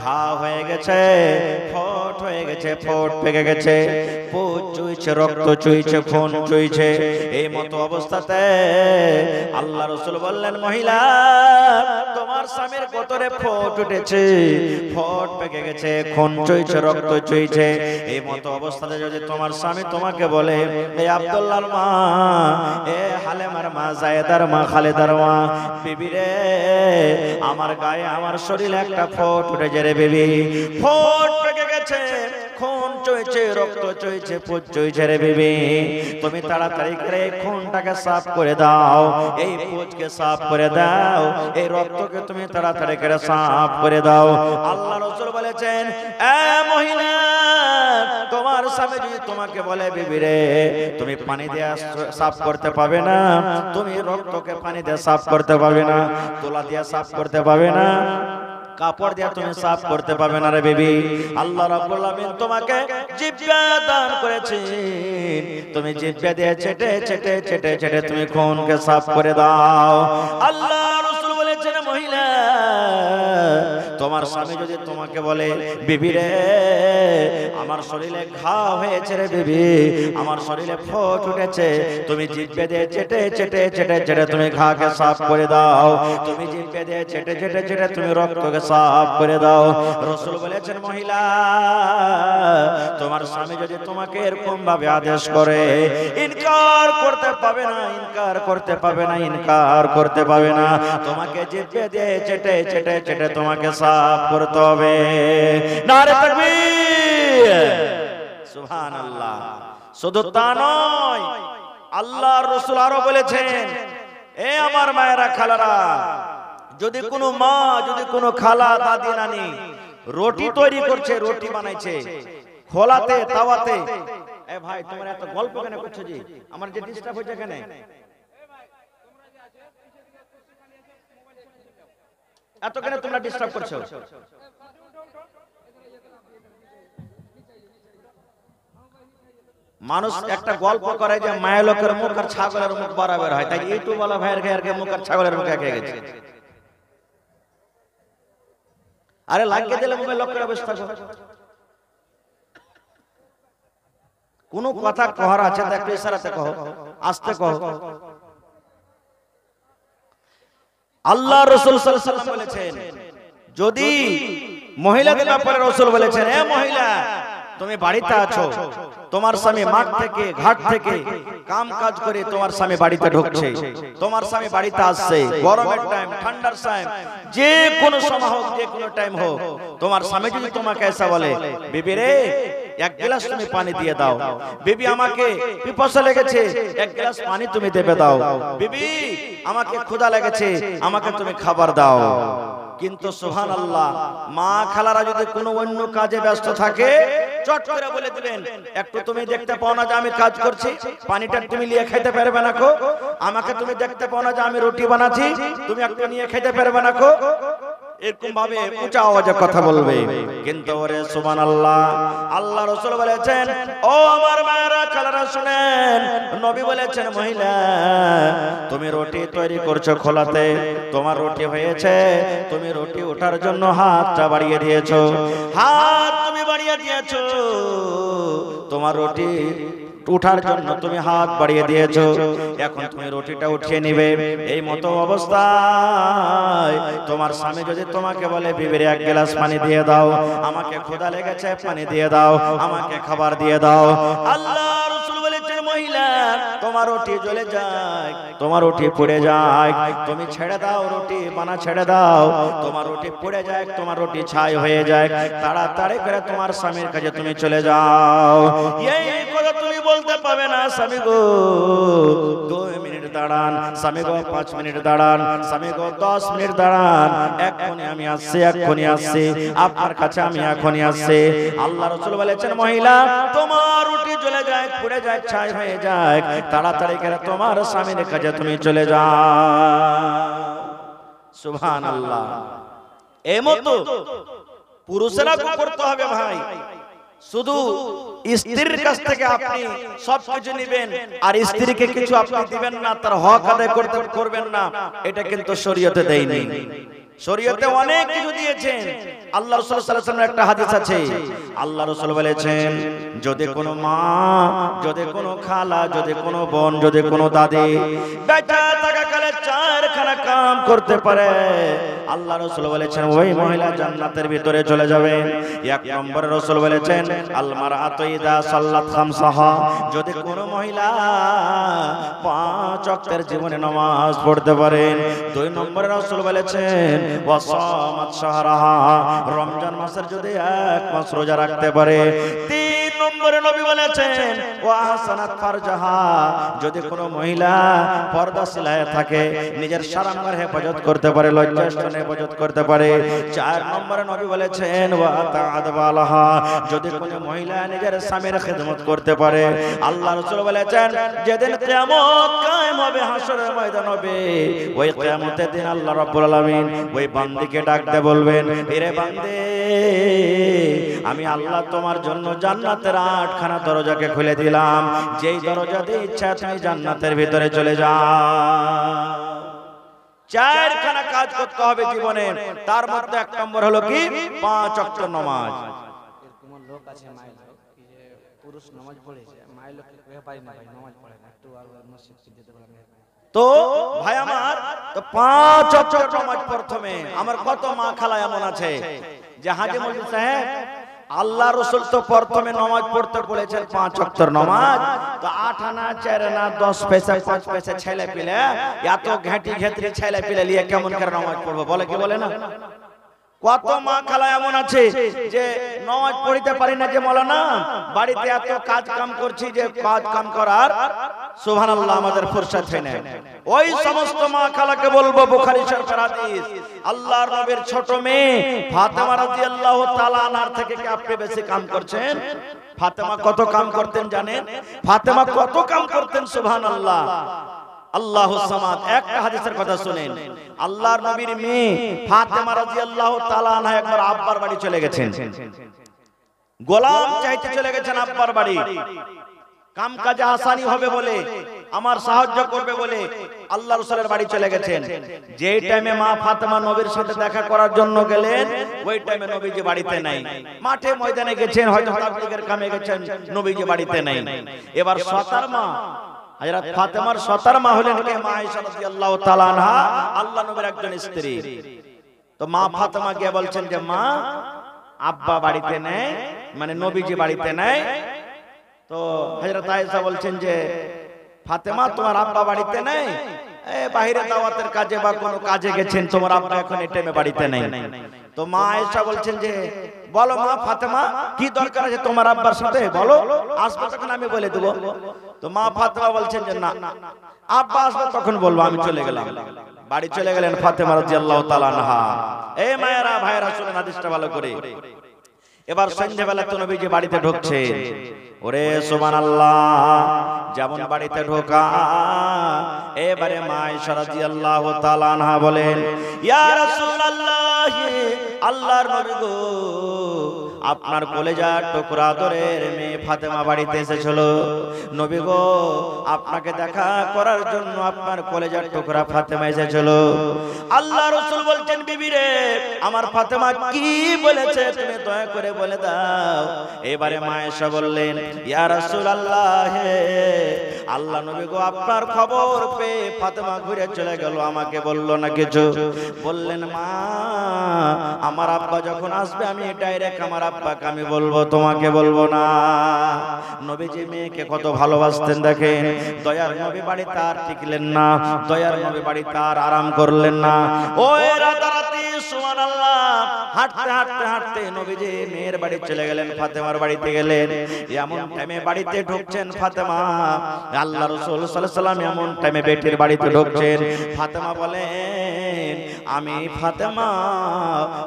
ঘা হয়ে গেছে, ফোট হয়ে গেছে, ফোট পেকে গেছে, পুজ চুইছে, রক্ত চুইছে, খুন চুইছে, এই মতো অবস্থাতে আল্লাহ রাসূল বললেন মহিলা তোমার স্বামীর কতরে ফোট উঠেছে, ফোট পেকে গেছে, খুন চুইছে, রক্ত চুইছে, এই মতো অবস্থাতে যদি তোমার স্বামী তোমাকে বলে এই আব্দুল্লাহর মা, এ হালেমার মা, জায়েদার মা, খালেদার মা, বিবি রে আমার গায়ে আমার শরীরে একটা ফোট উঠেছে রে বিবি, ফোট পেকে গেছে, খুন চুইছে, রক্ত চুইছে, পুজ চুইছে রে বিবি, তুমি তাড়াতাড়ি করে খুনটাকে সাফ করে দাও, এই পুজকে সাফ করে দাও, এই রক্তকে তুমি তাড়াতাড়ি করে সাফ করে দাও। আল্লাহ রাসূল বলেছেন এ মহিলা তোমার স্বামী যদি তোমাকে বলে বিবি রে তুমি পানি দিয়ে সাফ করতে পাবে না, তুমি রক্তকে পানি দিয়ে সাফ করতে পাবে না, তোলা দিয়ে সাফ করতে পাবে না, কাপড় দিয়ে তুমি সাফ করতে পাবে না রে বিবি, আল্লাহ রাব্বুল আলামিন তোমাকে জিহ্বা দান করেছেন, তুমি জিহ্বা দিয়ে চেটে চেটে চেটে চেটে তুমি খুনকে সাফ করে দাও। আল্লাহ রাসূল বলেছেন মহিলা তোমার স্বামী যদি তোমাকে বলে বিবি রে আমার শরীরে ঘা হয়েছে রে বিবি, আমার শরীরে ফোট উঠেছে, তুমি জিহ্বা দিয়ে চেটে চেটে চেটে চেটে তুমি ঘাকে সাফ করে দাও, তুমি জিহ্বা দিয়ে চেটে চেটে চেটে তুমি রক্তকে সাফ করে দাও। রাসূল বলেছেন মহিলা তোমার স্বামী যদি তোমাকে এরকম ভাবে আদেশ করে ইনকার করতে পাবে না, ইনকার করতে পাবে না, ইনকার করতে পাবে না, তোমাকে জিহ্বা দিয়ে চেটে চেটে চেটে তোমাকে সাফ করতে হবে। নারে তাকবীর, সুবহানাল্লাহ। শুধু তা নয় আল্লাহর রাসূল আরো বলেছেন এ আমার মায়েরা খালারা, যদি কোনো মা, যদি কোনো খালা, দাদি, নানি রুটি তৈরি করছে, রুটি বানাইছে খোলাতে, তাওয়াতে, এ ভাই তোমরা এত গল্প কেন করছো জি, আমার যে ডিস্টার্ব হচ্ছে কেন, এত কেন তোমরা ডিস্টার্ব করছো? মানুষ একটা গল্প করে যে মায়ের লোকের মুখ আর ছাগলের মুখ বরাবর হয়, তাই ইউটিউব ওয়ালা ভাইয়ের গায়ের মুখ আর ছাগলের মুখ একে গেছে। আরে লাগিয়ে দিলে মুখে লোকের অবস্থা, কোন কথা কহার আছে তো একটু ইশারাতে কহো, আস্তে কহো। আল্লাহ রাসূল সাল্লাল্লাহু আলাইহি ওয়াসাল্লাম বলেছেন যদি মহিলাদের ব্যাপারে রাসূল বলেছেন এ মহিলা তুমি বাড়িতে আছো, তোমার স্বামী মাঠ থেকে ঘাট থেকে কাম কাজ করে তোমার স্বামী বাড়িতে ঢুকছে, তোমার স্বামী বাড়িতে আসছে, গরমের টাইম, ঠান্ডার টাইম, যে কোনো সময় হোক, যে কোনো টাইম হোক, তোমার স্বামী যদি তোমাকে এসে বলে বিবি রে এক গ্লাস তুমি পানি দিয়ে দাও, বিবি আমাকে পিপাসা লেগেছে এক গ্লাস পানি তুমি দেবে দাও, বিবি আমাকে ক্ষুধা লেগেছে আমাকে তুমি খাবার দাও, কিন্তু সুবহানাল্লাহ মা খালারা যদি কোনো অন্য কাজে ব্যস্ত থাকে চট করে বলে দিবেন একটু তুমি দেখতে পাও না যে আমি কাজ করছি, পানিটা তুমি নিয়ে খেতে পারবে না কো, আমাকে তুমি দেখতে পাও না যে আমি রুটি বানাচ্ছি, তুমি একটু নিয়ে খেতে পারবে না কো, এরকম ভাবে উঁচা আওয়াজে কথা বলবে। কিন্তু ওরে সুবহানাল্লাহ আল্লাহ রাসূল বলেছেন ও আমার মায়েরা খালারা শুনেন, নবী বলেছেন মহিলা তুমি রুটি তৈরি করছো খোলাতে, তোমার রুটি হয়েছে, তুমি রুটি ওঠার জন্য হাতটা বাড়িয়ে দিয়েছো, হাত তুমি বাড়িয়ে দিয়েছো, তোমার রুটি উঠার জন্য তুমি হাত বাড়িয়ে দিয়েছো, এখন তুমি রুটিটা উঠিয়ে নিবে, এই মতো অবস্থায় তোমার স্বামী যদি তোমাকে বলে বিবিরে এক গ্লাস পানি দিয়ে দাও, আমাকে ক্ষুধা লেগেছে পানি দিয়ে দাও, আমাকে খাবার দিয়ে দাও, আল্লাহ রাসূল বলেছেন মহিলা তোমার রুটি জ্বলে যায়, তোমার রুটি পুড়ে যায়, তুমি ছেড়ে দাও রুটি বানা ছেড়ে দাও, তোমার রুটি পুড়ে যায়, তোমার রুটি ছাই হয়ে যায়, তাড়াতাড়ি করে তোমার স্বামীর কাছে তুমি চলে যাও। এই কথা তুমি বলতে পাবে না স্বামী গো 2 মিনিট দাঁড়ান, স্বামী গো 5 মিনিট দাঁড়ান, স্বামী গো 10 মিনিট দাঁড়ান, এক্ষুনি আমি আসছি, এক্ষুনি আসছি আপনার কাছে, আমি এখনই আসছি। আল্লাহ রাসূল বলেছেন মহিলা তোমার রুটি জ্বলে যায়, পুড়ে যায়, ছাই হয়ে যায়, তাড়াতাড়ি করে তোমার স্বামীর কাছে তুমি চলে যাও। সুবহানাল্লাহ। এমতো পুরুষেরা করতে হবে ভাই, শুধু স্ত্রীর কাছ থেকে আপনি সবকিছু নেবেন আর স্ত্রীকে কিছু আপনি দিবেন না, তার হক আদায় করবেন না, এটা কিন্তু শরীয়তে দেয়নি। শরীয়তে অনেক কিছু দিয়েছেন। আল্লাহ রাসূল সাল্লাল্লাহু আলাইহি ওয়াসাল্লামের একটা হাদিস আছে, আল্লাহ রাসূল বলেছেন যদি কোনো মা, যদি কোনো খালা, যদি কোনো বোন, যদি কোনো দাদি বেঁচে থাকাকালে চারখানা কাম করতে পারে, আল্লাহ রাসূল বলেছেন ওই মহিলা জান্নাতের ভিতরে চলে যাবে। এক নম্বরে রাসূল বলেছেন আল মারআতু ইযা সাল্লাত খামসাহা, যদি কোনো মহিলা 5 ওয়াক্তের জীবনে নামাজ পড়তে পারেন। দুই নম্বরে রাসূল বলেছেন ওয়া সামাত শাহরাহা, রমজান মাসের যদি 1 মাস রোজা রাখতে পারে। তিন নম্বরে নবী বলেছেন ওয়া হাসানাত ফারজাহা, যদি কোনো মহিলা পর্দাশীলায় থাকে, নিজের শারামের হেফাজত করতে পারে, লজ্জাস্থানের হেফাজত করতে পারে। চার নম্বরে নবী বলেছেন ওয়া তাআদ বালাহা, যদি কোনো মহিলা নিজের স্বামীর খিদমত করতে পারে। আল্লাহ রাসূল বলেছেন যেদিন কিয়ামত কায়েম হবে, হাসরের ময়দান হবে, ওই কিয়ামতের দিন আল্লাহ রাব্বুল আলামিন ওই বান্দিকে ডাকতে বলবেন, এরে বান্দে আমি আল্লাহ তোমার জন্য জান্নাতের 8খানা দরজাকে খুলে দিলাম, যেই দরজা দিয়ে ইচ্ছা তুমি জান্নাতের ভিতরে চলে যাও। 4খানা কাজ করতে হবে জীবনে, তার মধ্যে 1 নম্বর হলো কি 5 ওয়াক্ত নামাজ। এরকম লোক আছে মায়ের লোক কি যে পুরুষ নামাজ পড়েছে, মায়ের লোককে কয়ে পারি না ভাই নামাজ পড়ে না, একটু আর মসজিদ যেতে পারে না। তো ভাই আমার, তো 5 ওয়াক্ত নামাজ প্রথমে। আমার কত মা খালা এমন আছে যে হাজী মৌলভী সাহেব আল্লাহ রাসূল তো প্রথমে নামাজ পড়তে বলেছেন 5 ওয়াক্তের নামাজ, তো 8 আনা 4 আনা 10 পয়সা 5 পয়সা ছেলে পেলে, এত ঘাটি ঘেটরি ছেলে পেলে নিয়ে কেমন করে নামাজ পড়বো বলে কি বলে না? কত মা খালা এমন আছে যে নামাজ পড়তে পারি না, যে মাওলানা বাড়িতে এত কাজ কাম করছি যে কাজ কাম করার সুবহানাল্লাহ আমাদের ফুরসত হয় না। ওই সমস্ত মা খালাকে বলবো, বুখারী শরীফের হাদিস, আল্লাহর নবীর ছোট মেয়ে ফাতেমা রাদিয়াল্লাহু তাআলা আনহার থেকে কি আপনি বেশি কাম করছেন? ফাতেমা কত কাম করতেন জানেন? ফাতেমা কত কাম করতেন সুবহানাল্লাহ। আল্লাহু সামাদ। একটা হাদিসের কথা শুনেন, আল্লাহর নবীর মেয়ে ফাতেমা রাদিয়াল্লাহু তাআলা আনহা একবার আব্বার বাড়ি চলে গেছেন, গোলাম চাইতে চলে গেছেন আব্বার বাড়ি, কাম কাজে আসানি হবে বলে, আমার সাহায্য করবে বলে আল্লাহ রাসূলের বাড়ি চলে গেছেন। যেই টাইমে মা ফাতেমা নবীর সাথে দেখা করার জন্য গেলেন, ওই টাইমে নবীজি বাড়িতে নাই, মাঠে ময়দানে গেছেন, হয়তো তাবলীগের কামে গেছেন, নবীজি বাড়িতে নাই। এবার সতার মা হযরত ফাতেমার সতার মা হলেন কে? মা আয়েশা রাদিয়াল্লাহু তাআলা আনহা, আল্লাহ নবীর একজন স্ত্রী। তো মা ফাতেমা গিয়ে বলছেন যে মা আব্বা বাড়িতে নেই, মানে নবীজি বাড়িতে নাই। তো হযরত আয়েশা বলছেন যে ফাতেমা তোমার আব্বা বাড়িতে নেই, বাইরে দাওয়াতের কাজে বা কোনো কাজে গেছেন, তোমার আব্বা এখন এই টাইমে বাড়িতে নেই। তো মা আয়েশা বলছেন যে বলো মা ফাতেমা কি দরকার আছে তোমার আব্বার সাথে, বলো, আসবে তখন আমি বলে দেব। তো মা ফাতেমা বলছেন যে না, আব্বা আসবে তখন বলবো, আমি চলে গেলাম। বাড়ি চলে গেলেন ফাতেমা রাদিয়াল্লাহু তাআলা আনহা। এই মায়েরা ভাইরা শুনেন হাদিসটা ভালো করে। এবার সন্ধ্যাবেলা তো নবীজি বাড়িতে ঢুকছেন, ওরে সুবহানাল্লাহ, যেমন বাড়িতে ঢোকা এবারে মা আয়েশা রাদিয়াল্লাহু তাআলা আনহা বলেন, ইয়া রাসূলুল্লাহ, আল্লাহর নবী গো, আপনার কলেজার টুকরা আদরের মেয়ে ফাতেমা বাড়িতে এসেছিল। নবী গো, আপনাকে দেখা করার জন্য আপনার কলেজার টুকরা ফাতেমা এসেছিল। আল্লাহ রাসূল বলছেন, বিবি রে, আমার ফাতেমা কি বলেছে তুমি দয়া করে বলে দাও। এবারে মা আয়েশা বললেন, ইয়া রাসূলুল্লাহ, আল্লাহ নবী গো, আপনার খবর পেয়ে ফাতেমা ঘুরে চলে গেল, আমাকে বলল না কিছু। বললেন, মা আমার আব্বা যখন আসবে আমি ডাইরেক্ট আমার আব্বাকে আমি বলবো, তোমাকে বলবো না। নবীজি মেয়েকে কত ভালোবাসতেন দেখেন। দয়ার নবী বাড়ি তার টিকলেন না, দয়ার নবী বাড়ি তার আরাম করলেন না। ওই রাতারাতি সুবহানাল্লাহ, হাঁটতে হাঁটতে হাঁটতে নবীজি মেয়ের বাড়ি চলে গেলেন, ফাতেমার বাড়িতে গেলেন। এমন টাইমে বাড়িতে ঢুকছেন ফাতেমা, আল্লাহ রাসূল সাল্লাল্লাহু আলাইহি ওয়াসাল্লাম এমন টাইমে বেটির বাড়িতে ঢুকছেন। ফাতেমা বলেন, আমি ফাতেমা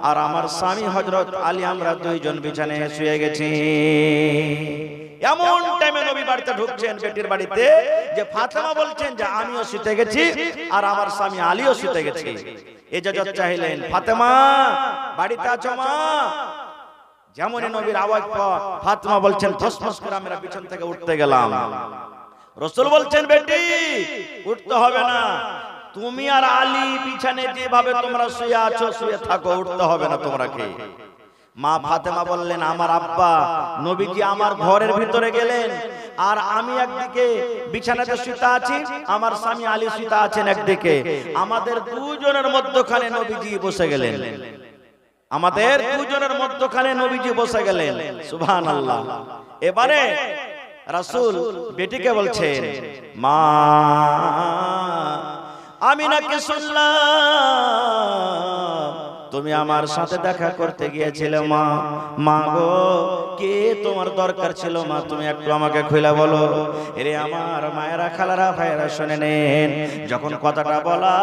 আর আমার স্বামী হযরত আলী আমরা দুইজন বিছানায় শুয়ে গেছি। এমন টাইমে নবী বাড়িতে ঢুকছেন বেটির বাড়িতে, যে ফাতেমা বলছেন যে আমিও শুতে গেছি আর আমার স্বামী আলীও শুতে গেছি। ইজাজত চাইলেন, ফাতেমা বাড়িতে আছো মা? যেমনই নবীর আওয়াজ পাওয়া ফাতেমা বলছেন ধসমস করে আমরা পিছন থেকে উঠতে গেলাম। রাসূল বলছেন বেটি উঠতে হবে না, তুমি আর আলী পিছনে যেভাবে তোমরা শুয়ে আছো শুয়ে থাকো, উঠতে হবে না তোমরা কে। মা ফাতেমা বললেন আমার আব্বা নবীজি আমার ঘরের ভিতরে গেলেন আর আমি একদিকে বিছানাতে শুতে আছি, আমার স্বামী আলী শুতে আছেন একদিকে, আমাদের দুজনের মধ্যখানে নবীজি বসে গেলেন, আমাদের দুজনের মধ্যখানে নবীজি বসে গেলেন। সুবহানাল্লাহ। এবারে রাসূল বেটিকে বলছেন মা আমি নাকি শুনলাম তুমি আমার সাথে দেখা করতে গিয়েছিলে মা। মা গো কে তোমার দরকার ছিল মা, তুমি একটু আমাকে খুলে বলো। এরে আমার মায়েরা খালারা ভাইয়েরা শুনে নেন, যখন কথাটা বলা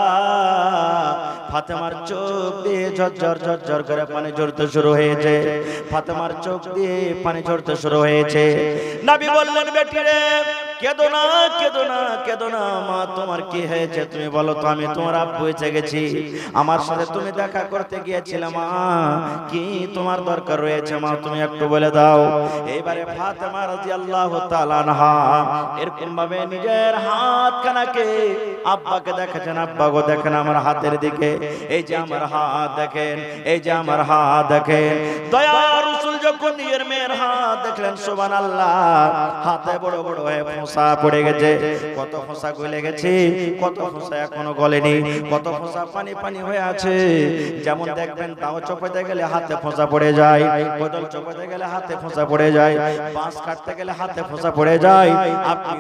ফাতেমার চোখ দিয়ে ঝরঝর ঝরঝর করে পানি ঝরতে শুরু হয়েছে, ফাতেমার চোখ দিয়ে পানি ঝরতে শুরু হয়েছে। নবী বললেন বেটি রে কেঁদো না কেঁদো না কেঁদো না মা, তোমার কি হয়েছে তুমি বলো তো, আমি তোমার আব্বু এসে গেছি, আমার সাথে তুমি দেখা করতে গিয়েছিলে মা, কি তোমার দরকার রয়েছে মা তুমি একটু বলে দাও। এবারে ফাতেমা রাদিয়াল্লাহু তাআলা আনহা এরকম ভাবে নিজের হাতখানাকে আব্বাকে দেখাচ্ছেন, আব্বা গো দেখেন আমার হাতের দিকে, এই যে আমার হাত দেখেন, এই যে আমার হাত দেখেন। দয়ার রাসূল যখন নিজের মেয়ের হাত দেখলেন সুবহানাল্লাহ, হাতে বড় বড় হয়ে ফোঁসা পড়ে গেছে, কত ফোঁসা গলে গেছে, কত ফোঁসা এখনো গলেনি, কত ফোঁসা পানি পানি হয়ে আছে। যেমন দেখবেন তাও চপাতে গেলে হাতে ফোঁসা পড়ে যায়, কোদাল চপাতে গেলে হাতে ফোঁসা পড়ে যায়, বাঁশ কাটতে গেলে হাতে ফোঁসা পড়ে যায়, আপনি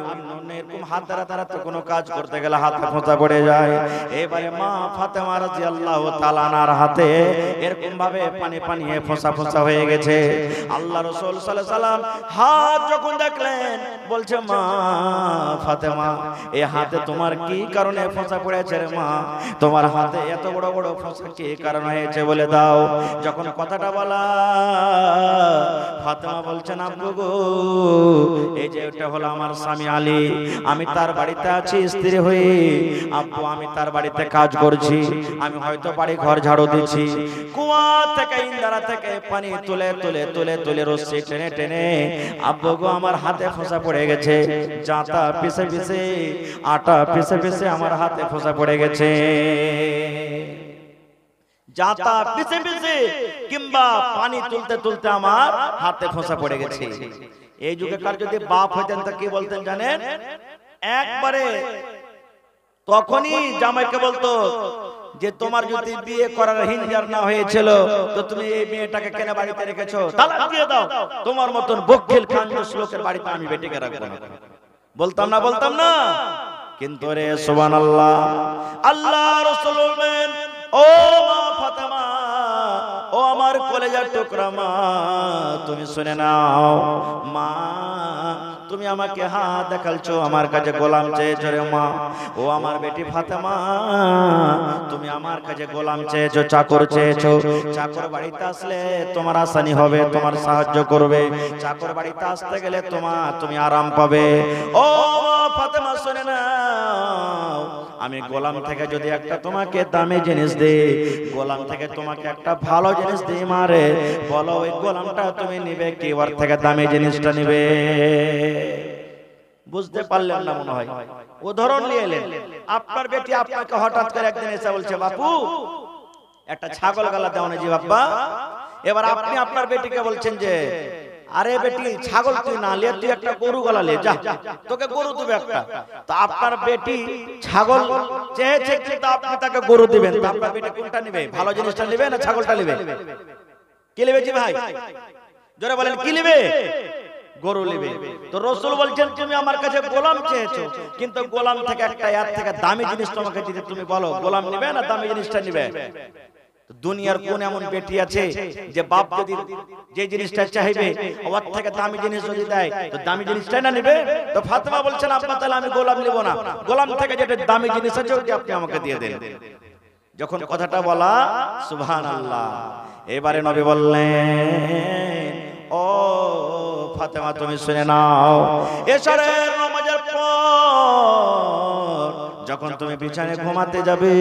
এরকম হাত দ্বারা দ্বারা তো কোনো কাজ করতে গেলে হাতে ফোঁসা পড়ে যায়। এবারে মা ফাতেমা রাদিয়াল্লাহু তাআলা আনহার হাতে এরকম ভাবে পানি পানি ফোঁসা ফোঁসা হয়ে গেছে। আল্লাহ রাসূল সাল্লাল্লাহু আলাইহি সাল্লাম হাত যখন দেখলেন বলছে মা ফাতেমা এই হাতে তোমার কি কারণে ফোঁসা পড়েছে রে মা, তোমার হাতে এত বড় বড় ফোঁসা কি কারণ হয়েছে বলে দাও। যখন কথাটা বলা ফাতেমা বলছেন আব্বু গো এই যে এটা হলো আমার স্বামী আলী, আমি তার বাড়িতে আছি স্ত্রী হয়ে, আব্বু আমি তার বাড়িতে কাজ করছি, আমি হয়তো বাড়ি ঘর ঝাড়ু দিচ্ছি, কুয়া থেকে ইন্দারা থেকে পানি তুলে তুলে তুলে তুলে রশ্মি টেনে টেনে আব্বু গো আমার হাতে ফোঁসা পড়ে গেছে, জাঁতা পিছে পিছে আটা পিছে পিছে আমার হাতে ফোঁসা পড়ে গেছে, জাঁতা পিছে পিছে কিংবা পানি তুলতে তুলতে আমার হাতে ফোঁসা পড়ে গেছে। এই যুগেকার যদি বাপ হইতেন তা কি বলতেন জানেন, একবারে তখনই জামাইকে বলতো যে তোমার যদি বিয়ে করার হিঞ্জার না হয়েছিল তো তুমি এই মেয়েটাকে কেন বাড়িতে রেখেছো, তালাক দিয়ে দাও, তোমার মতন বকিল খানজোস লোকের বাড়িতে আমি বেটিকে রাখবো না। বলতাম না বলতাম না, কিন্তু রে সুবহানাল্লাহ আল্লাহ রাসূল বলেন ও মা ফাতেমা, ও আমার কলেজার টুকরা মা তুমি শুনে নাও, মা তুমি আমাকে হাত দেখালছো, আমার কাছে গোলাম চেয়েছো রে মা, ও আমার বেটি ফাতেমা তুমি আমার কাছে গোলাম চেয়েছো, চাকর চেয়েছো, চাকর বাড়িতে আসলে তোমার আসানি হবে, তোমার সাহায্য করবে, চাকর বাড়িতে আসতে গেলে তুমি আরাম পাবে। ও মা ফাতেমা শুনে নাও, আমি গোলাম থেকে যদি একটা তোমাকে দামি জিনিস দেই, গোলাম থেকে তোমাকে একটা ভালো জিনিস দিই মারে, বলো ওই গোলামটা তুমি নিবে কি ওর থেকে দামি জিনিসটা নিবে? বুঝতে পারলেন না মনে হয়, উদাহরণ নিয়ে এলেন। আপনার বেটি আপনাকে হঠাৎ করে একদিন এসে বলছে বাপু একটা ছাগল গালা দাও না জি বাপ্পা। এবার আপনি আপনার বেটিকে বলছেন যে আরে বেটি ছাগল তুই না লে, তুই একটা গরু গলা লে, যা তোকে গরু দেবে একটা। তো আপনার বেটি ছাগল চেয়েছে কিন্তু আপনি তাকে গরু দিবেন, তো আপনার বেটি কোনটা নেবে, ভালো জিনিসটা নেবে না ছাগলটা নেবে? কি নেবে জি ভাই, জোরে বলেন কি নেবে? গরু নেবে। তো রাসূল বলছেন তুমি আমার কাছে গোলাম চেয়েছো, কিন্তু গোলাম থেকে একটা এর থেকে দামি জিনিস তোমাকে দিতে, তুমি বলো গোলাম নেবে না দামি জিনিসটা নেবে? দুনিয়ার কোন এমন বেটি আছে যে বাপ যদি যে জিনিসটা চাইবে ওর থেকে দামি জিনিস যদি দেয় তো দামি জিনিসটাই না নেবে? তো ফাতেমা বলছেন আব্বা তাহলে আমি গোলাম নেব না, গোলাম থেকে যেটা দামি জিনিস আছে ওটা আপনি আমাকে দিয়ে দেন। যখন কথাটা বলা সুবহানাল্লাহ, এবারে নবী বললেন ও ফাতেমা তুমি শুনে নাও, এশারের নামাজের পর যখন তুমি বিছানায় ঘুমাতে যাবে,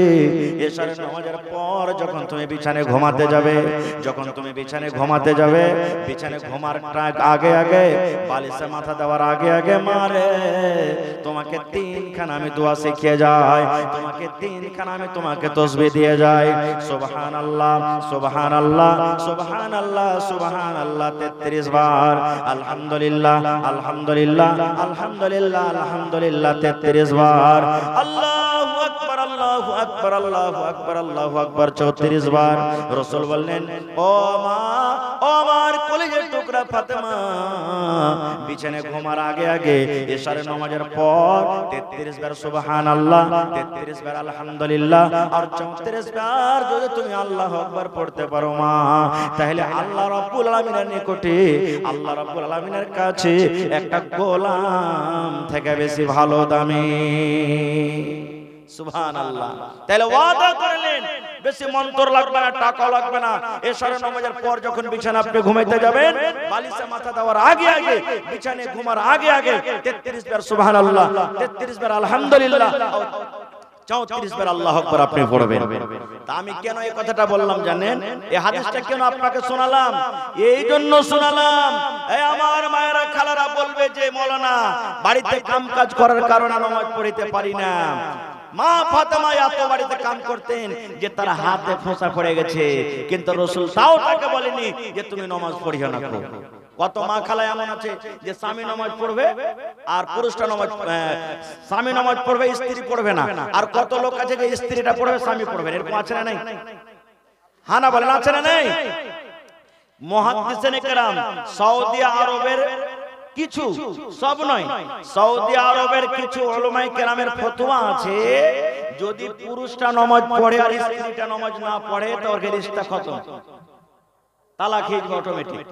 এশারের নামাজের পর যখন তুমি বিছানায় ঘুমাতে যাবে, যখন তুমি বিছানায় ঘুমাতে যাবে, বিছানায় ঘুমার আগে আগে, বালিশে মাথা দেওয়ার আগে আগে মারে তোমাকে তিনখানা আমি দোয়া শিখিয়ে যাই, তোমাকে তিনখানা আমি তোমাকে তাসবিহ দিয়ে যাই। সুবহানাল্লাহ সুবহানাল্লাহ সুবহানাল্লাহ সুবহানাল্লাহ 33 বার, আলহামদুলিল্লাহ আলহামদুলিল্লাহ আলহামদুলিল্লাহ আলহামদুলিল্লাহ 33 বার, আল্লাহু আকবার আল্লাহু আকবার আল্লাহু আকবার আল্লাহু আকবার 34 বার। রাসূল বললেন, ও মা, ও আমার কলিজার টুকরা ফাতেমা, বিছানায় ঘুমার আগে আগে এশারের নামাজের পর 33 বার সুবহানাল্লাহ, 33 বার আলহামদুলিল্লাহ আর 34 বার যদি তুমি আল্লাহু আকবার পড়তে পারো মা, তাহলে আল্লাহ রাব্বুল আলামিনের নিকটে, আল্লাহ রাব্বুল আলামিনের কাছে একটা গোলাম থেকে বেশি ভালো দামি। সুবহানাল্লাহ। তাহলে ওয়াদা করলেন বেশি মন্ত্র লাগবে না, টাকা লাগবে না। এশারের নামাজের পর যখন বিছানা আপনি ঘুমাইতে যাবেন, বালিশে মাথা দেওয়ার আগে আগে, বিছানায় ঘুমার আগে আগে 33 বার সুবহানাল্লাহ, 33 বার আলহামদুলিল্লাহ, 34 বার আল্লাহু আকবার আপনি পড়বেন। তা আমি কেন এই কথাটা বললাম জানেন? এই হাদিসটা কেন আপনাকে শোনালাম? এই জন্য শোনালাম, এই আমার মায়েরা খালারা বলবে যে মাওলানা বাড়িতে কামকাজ করার কারণে নামাজ পড়তে পারি না। মা ফাতেমা এত বাড়িতে কাম করতেন যে তার হাতে ফোঁসা পড়ে গেছে, কিন্তু রাসূল তাও তাকে বলেনি যে তুমি নামাজ পড়িও না। কত মা খালা এমন আছে যে স্বামী নামাজ পড়বে আর পুরুষটা নামাজ, স্বামী নামাজ পড়বে স্ত্রী পড়বে না, আর কত লোক আছে যে স্ত্রীটা পড়বে স্বামী পড়বে না। এরকম আছে না নাই? হানা বলেন আছে না নাই? মুহাদ্দিসিনে কেরাম সৌদি আরবের কিছু, সব নয়, সৌদি আরবের কিছু উলামায়ে কেরামের ফতোয়া আছে, যদি পুরুষটা নামাজ পড়ে আর স্ত্রীটা নামাজ না পড়ে তো ওর রিশতা খতম, তালাক হয়ে যাবে অটোমেটিক।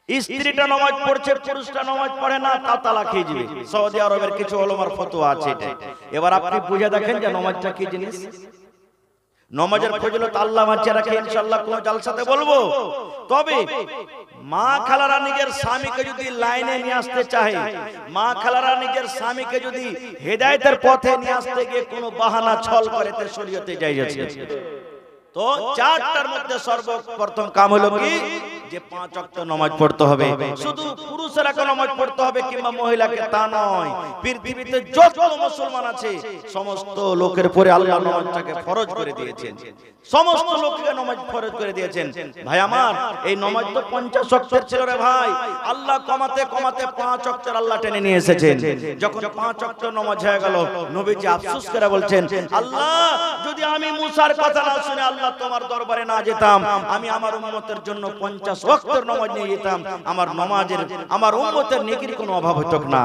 স্ত্রীটা নামাজ পড়ছে, পুরুষটা নামাজ পড়ে না, তা তালাক হয়ে যাবে। সৌদি আরবের কিছু উলামার ফতোয়া আছে এটা। এবার আপনি বুঝে দেখেন যে নামাজটা কি জিনিস। নামাজের ফজিলত আল্লাহ বাঁচিয়ে রাখে, ইনশাআল্লাহ কোন জালসাতে বলবো। তবে মা খালারা নিজের স্বামীকে যদি লাইনে নিয়ে আসতে চায়, মা খালারা নিজের স্বামীকে যদি হেদায়েতের পথে নিয়ে আসতে গিয়ে কোনো বাহানা ছল করে তে শরীয়তে জায়েজ আছে। তো চারটার মধ্যে সর্বপ্রথম কাম হলো কি, যে 5 ওয়াক্ত নামাজ পড়তে হবে। শুধু পুরুষেরা নামাজ পড়তে হবে কিংবা মহিলাকে তা নয়, পৃথিবীতে যত মুসলমান আছে সমস্ত লোকের উপরে আল্লাহ নামাজটাকে ফরজ করে দিয়েছেন, সমস্ত লোককে নামাজ ফরজ করে দিয়েছেন। ভাই আমার, এই নামাজ তো 50 ওয়াক্তের ছিল রে ভাই, আল্লাহ কমাতে কমাতে 5 ওয়াক্তের আল্লাহ টেনে নিয়ে এসেছেন। যখন 5 ওয়াক্ত নামাজ হয়ে গেল, নবীজি আফসোস করে বলছেন, আল্লাহ যদি আমি মুসার কথা না শুনে আল্লাহ তোমার দরবারে না যেতাম, আমি আমার উম্মতের জন্য 50 ওয়াক্তের নামাজ নিয়ে যেতাম, আমার নামাজের, আমার উম্মতের নেকির কোনো অভাব হতো না।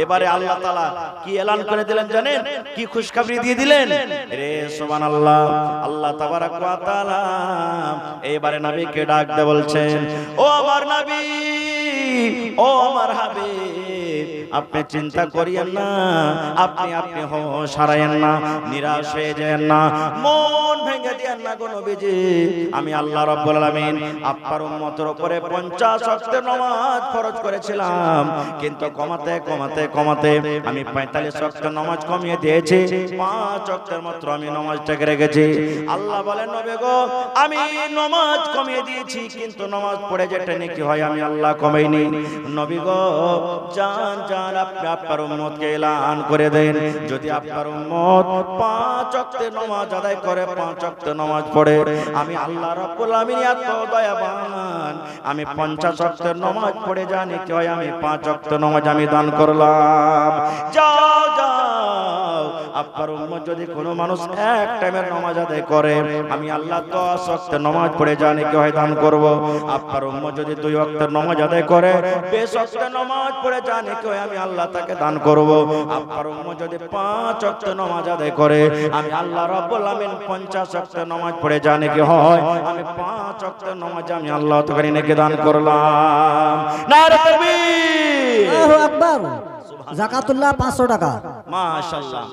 এবারে আল্লাহ তাআলা কি এলান করে দিলেন জানেন? কি খুশখবরি দিয়ে দিলেন রে? সুবহানাল্লাহ। আল্লাহ তাবারাক ওয়া তাআলা এবারে নবীকে ডাক দিয়ে বলছেন, ও আমার নবী, ও আমার হাবিব, আপনি চিন্তা করিয়েন না, আপনি হোশ হারায়েন না, নিরাশ হয়ে যায়েন না, মন ভেঙে দিয়েন না গো নবীজি। আমি আল্লাহ রাব্বুল আলামিন আপনার উম্মতের উপরে 50 ওয়াক্তের নামাজ ফরজ করেছিলাম, কিন্তু কমাতে কমাতে কমাতে আমি 45 ওয়াক্তের নামাজ কমিয়ে দিয়েছি, 5 ওয়াক্তের মাত্র আমি নামাজটাকে রেখেছি। আল্লাহ বলেন, নবী গো, আমি নামাজ কমিয়ে দিয়েছি, কিন্তু নামাজ পড়ে যেটা নেকি হয় আমি আল্লাহ কমাইনি। নবী গো, জান জান আপনি আপনার উম্মতকে এলান করে দেন, যদি আপনার উম্মত 5 ওয়াক্তের নামাজ আদায় করে, 5 ওয়াক্তের নামাজ পড়ে, আমি আল্লাহ রাব্বুল আলামিন এত দয়াবান, আমি 50 ওয়াক্তের নামাজ পড়ে জানি কি হয়, আমি 5 ওয়াক্তের নামাজ আমি দান করলাম। যাও যাও, আপনার উম্মত যদি কোনো মানুষ এক টাইমের নামাজ আদায় করে, আমি আল্লাহ 10 ওয়াক্তের নামাজ পড়ে জানি কি হয় দান করব। আপনার উম্মত যদি 2 ওয়াক্তের নামাজ আদায় করে, 20 ওয়াক্তের নামাজ পড়ে জানি কি হয় আমি আল্লাহ তাকে দান করব। আপনার উম্মত যদি 5 ওয়াক্তের নামাজ আদায় করে, আমি আল্লাহ রাব্বুল আলামিন 50 ওয়াক্তের নামাজ পড়ে জানি কি হয়, আমি 5 ওয়াক্তের নামাজ আমি আল্লাহ তাআলা নেকি দান করলাম। নারে তাকবীর, আল্লাহু আকবার। যাকাতুল্লাহ 500 টাকা। মাশাআল্লাহ।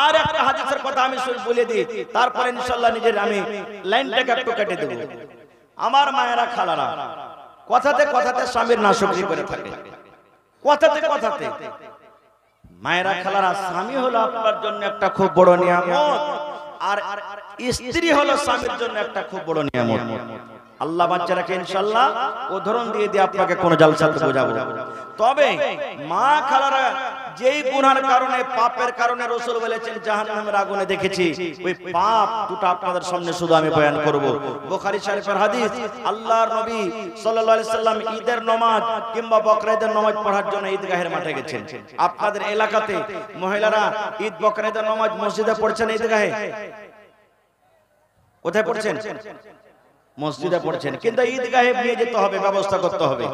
আর একটা হাদিসের কথা আমি বলে দিই, তারপরে ইনশাআল্লাহ নিজের আমি লাইনটাকে একটু কেটে দেব। আমার মায়েরা খালারা কথাতে কথাতে স্বামীর নাশকরি করে থাকে, কথাতে কথাতে মায়েরা খালারা, স্বামী হলো আপনার জন্য একটা খুব বড় নিয়ামত, আর স্ত্রী হলো স্বামীর জন্য একটা খুব বড় নিয়ামত। আল্লাহ বাচ্চারাকে ইনশাআল্লাহ উদাহরণ দিয়ে দিয়ে আপনাকে কোন জালসাতে বোঝাবো। তবে মা খালারা যেই গুনার কারণে, পাপের কারণে রাসূল বলেছেন জাহান্নামের আগুনে দেখেছি, ওই পাপ দুটো আপনাদের সামনে শুধু আমি বয়ান করব। বুখারী শরীফের হাদিস, আল্লাহর নবী সাল্লাল্লাহু আলাইহি সাল্লাম ঈদের নামাজ কিংবা বকরা ঈদের নামাজ পড়ার জন্য ঈদগাহের মাঠে গেছেন। আপনাদের এলাকাতে মহিলারা ঈদ বকরা ঈদের নামাজ মসজিদে পড়ছেন, ঈদগাহে কোথায় পড়ছেন? মসজিদে পড়ছেন, কিন্তু ঈদগাহে নিয়ে যেতে হবে, ব্যবস্থা করতে হবে।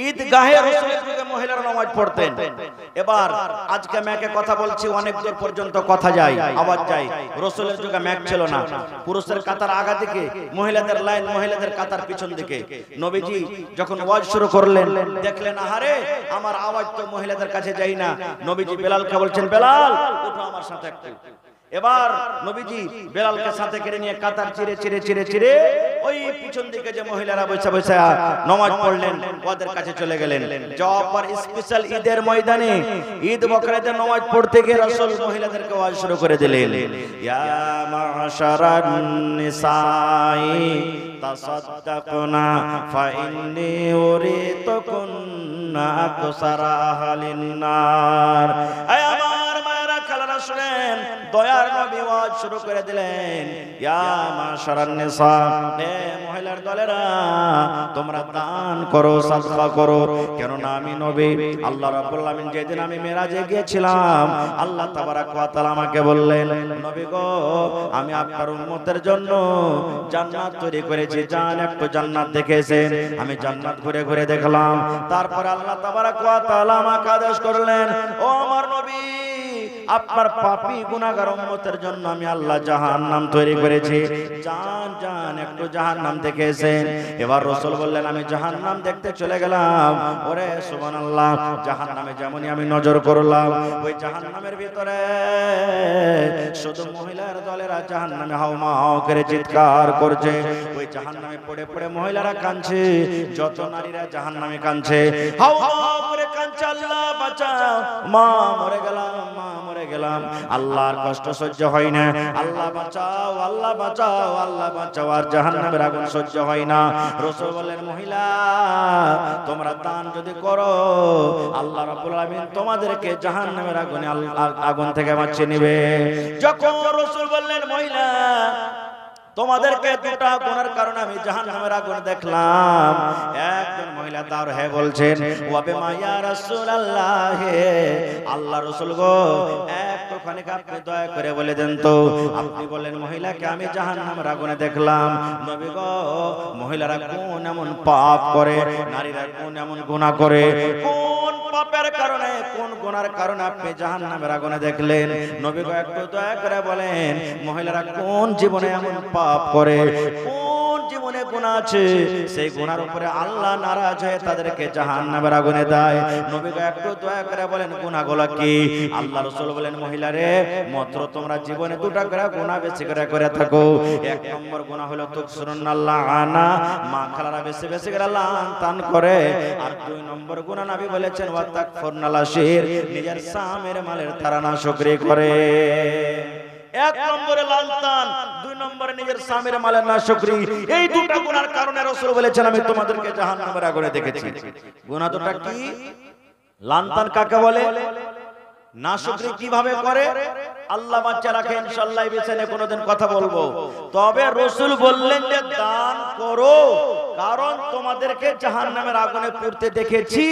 ঈদগাহে রাসূলের যুগে মহিলারা নামাজ পড়তেন। এবার আজকে ম্যাকে কথা বলছি, অনেক দূর পর্যন্ত কথা যায়, আওয়াজ যায়। রাসূলের যুগে ম্যাক ছিল না, পুরুষের কাতার আগা দিকে, মহিলাদের লাইন, মহিলাদের কাতার পিছন দিকে। নবীজি যখন ওয়াজ শুরু করলেন, দেখলেন আহারে আমার আওয়াজ তো মহিলাদের কাছে যায় না। নবীজি বেলালকে বলছেন, বেলাল ওঠো আমার সাথে একটু। এবার নবীজি বেলালকে সাথে করে নিয়ে কাতার চিরে চিরে চিরে চিরে ওই পিছন দিকে যে মহিলারা বসে বসে নামাজ পড়লেন ওদের কাছে চলে গেলেন। যাওয়ার পর স্পেশাল ঈদের ময়দানে ঈদ বকরা ঈদের নামাজ পড়তে গিয়ে রাসূল মহিলাদেরকে ওয়াজ শুরু করে দিলেন, ইয়া মাশারান নিসাই তাসাদ্দাকনা ফাইন্নী উরিতুকুন্না আকসারা আহলিন নার। আয় আমার মায়েরা খালারা শুনেন, দয়ার নবী ওয়াজ শুরু করে দিলেন, ইয়া মাশারান নিসা, হে মহিলার দলেরা তোমরা দান করো, সাদকা করো। কেন না আমি নবী, আল্লাহ রাব্বুল আলামিন যেদিন আমি মেরাজে গিয়েছিলাম, আল্লাহ তাবারাক ওয়া তাআলা আমাকে বললেন, নবী গো আমি আপনার উম্মতের জন্য জান্নাত তৈরি করেছি, যান একটু জান্নাত দেখেছেন। আমি জান্নাত ঘুরে ঘুরে দেখলাম। তারপর আল্লাহ তাবারাক ওয়া তাআলা আমাকে আদেশ করলেন, ও আমার নবী আপনার পাপী গুনাহগার উম্মতের জন্য আমি আল্লাহ জাহান্নাম তৈরি করেছি, যান যান একটু জাহান্নাম দেখেছেন। এবার রাসূল বললেন, আমি জাহান্নাম দেখতে চলে গেলাম। ওরে সুবহানাল্লাহ, জাহান্নামে যেমনই আমি নজর করলাম, ওই জাহান্নামের ভিতরে শুধু মহিলার দলেরা জাহান্নামে হাওমাও করে চিৎকার করছে। ওই জাহান্নামে পড়ে পড়ে মহিলারা কাঁদছে, যত নারীরা জাহান্নামে কাঁদছে, হাওমাও করে কাঁদছে, আল্লাহ বাঁচাও, মা মরে গেলাম, মা মরে গেলাম। আল্লাহর কষ্ট সহ্য হয় না, আল্লাহ বাঁচাও, আল্লাহ বাঁচাও, আল্লাহ বাঁচাও। আর জাহান্নামের আগুন সহ্য হয় না। রাসূল বললেন, মহিলা তোমরা দান যদি করো, আল্লাহ রাব্বুল আলামিন তোমাদেরকে জাহান্নামের আগুন থেকে বাঁচিয়ে নেবে। যখন রাসূল বললেন, মহিলা তোমাদেরকে দুটা গুনার কারণে আমি জাহান্নামের আগুন দেখলাম, একজন মহিলা তার হ্যাঁ বলছেন, ওয়া বিমা ইয়া রাসূলুল্লাহ, আল্লাহ রাসূল গো একটুখানি আপনি দয়া করে বলে দেন তো। আপনি বলেন মহিলাকে আমি জাহান্নামের আগুনে দেখলাম। নবী গো মহিলারা কোন এমন পাপ করে, নারীরা কোন এমন গুনাহ করে, কোন পাপের কারণে, কোন গুনার কারণে আপনি জাহান্নামের আগুনে দেখলেন? নবী গো একটু দয়া করে বলেন মহিলারা কোন জীবনে এমন পাপ করে, কোন জীবনে গুনাহ আছে, সেই গুনার উপরে আল্লাহ নারাজ হয়ে তাদেরকে জাহান্নামের আগুনে দেয়। নবী গো একটু দয়া করে বলেন গুনাহগুলো কি? আল্লাহ রাসূল বলেন, মহিলারে মাত্র তোমরা জীবনে দুটা করে গুনাহ বেশি করে করে থাকো। এক নম্বর গুনাহ হলো তুকসুরুনাল্লাহ আনা, মা খালারা বেশি বেশি করে লান তান করে। আর দুই নম্বর গুনাহ নবী বলেছেন ওয়া তাকফুরনাল আশির, নিজের স্বামীর মালের তারা নাশকরি করে। এক নম্বরে লালতান, দুই নম্বরে নিজের স্বামীর মালের নাশকরি। এই দুটো গুনার কারণে রাসূল বলেছেন আমি তোমাদেরকে জাহান্নামের আগুনে দেখেছি। গুনাহ দুটো কি? লালতান কাকে বলে? নাশকরি কিভাবে করে? আল্লাহ বাচ্চা রাখে, ইনশাআল্লাহ এই বিষয়ে কোনোদিন কথা বলবো। তবে রাসূল বললেন যে দান করো, কারণ তোমাদেরকে জাহান্নামের আগুনে পুড়তে দেখেছি।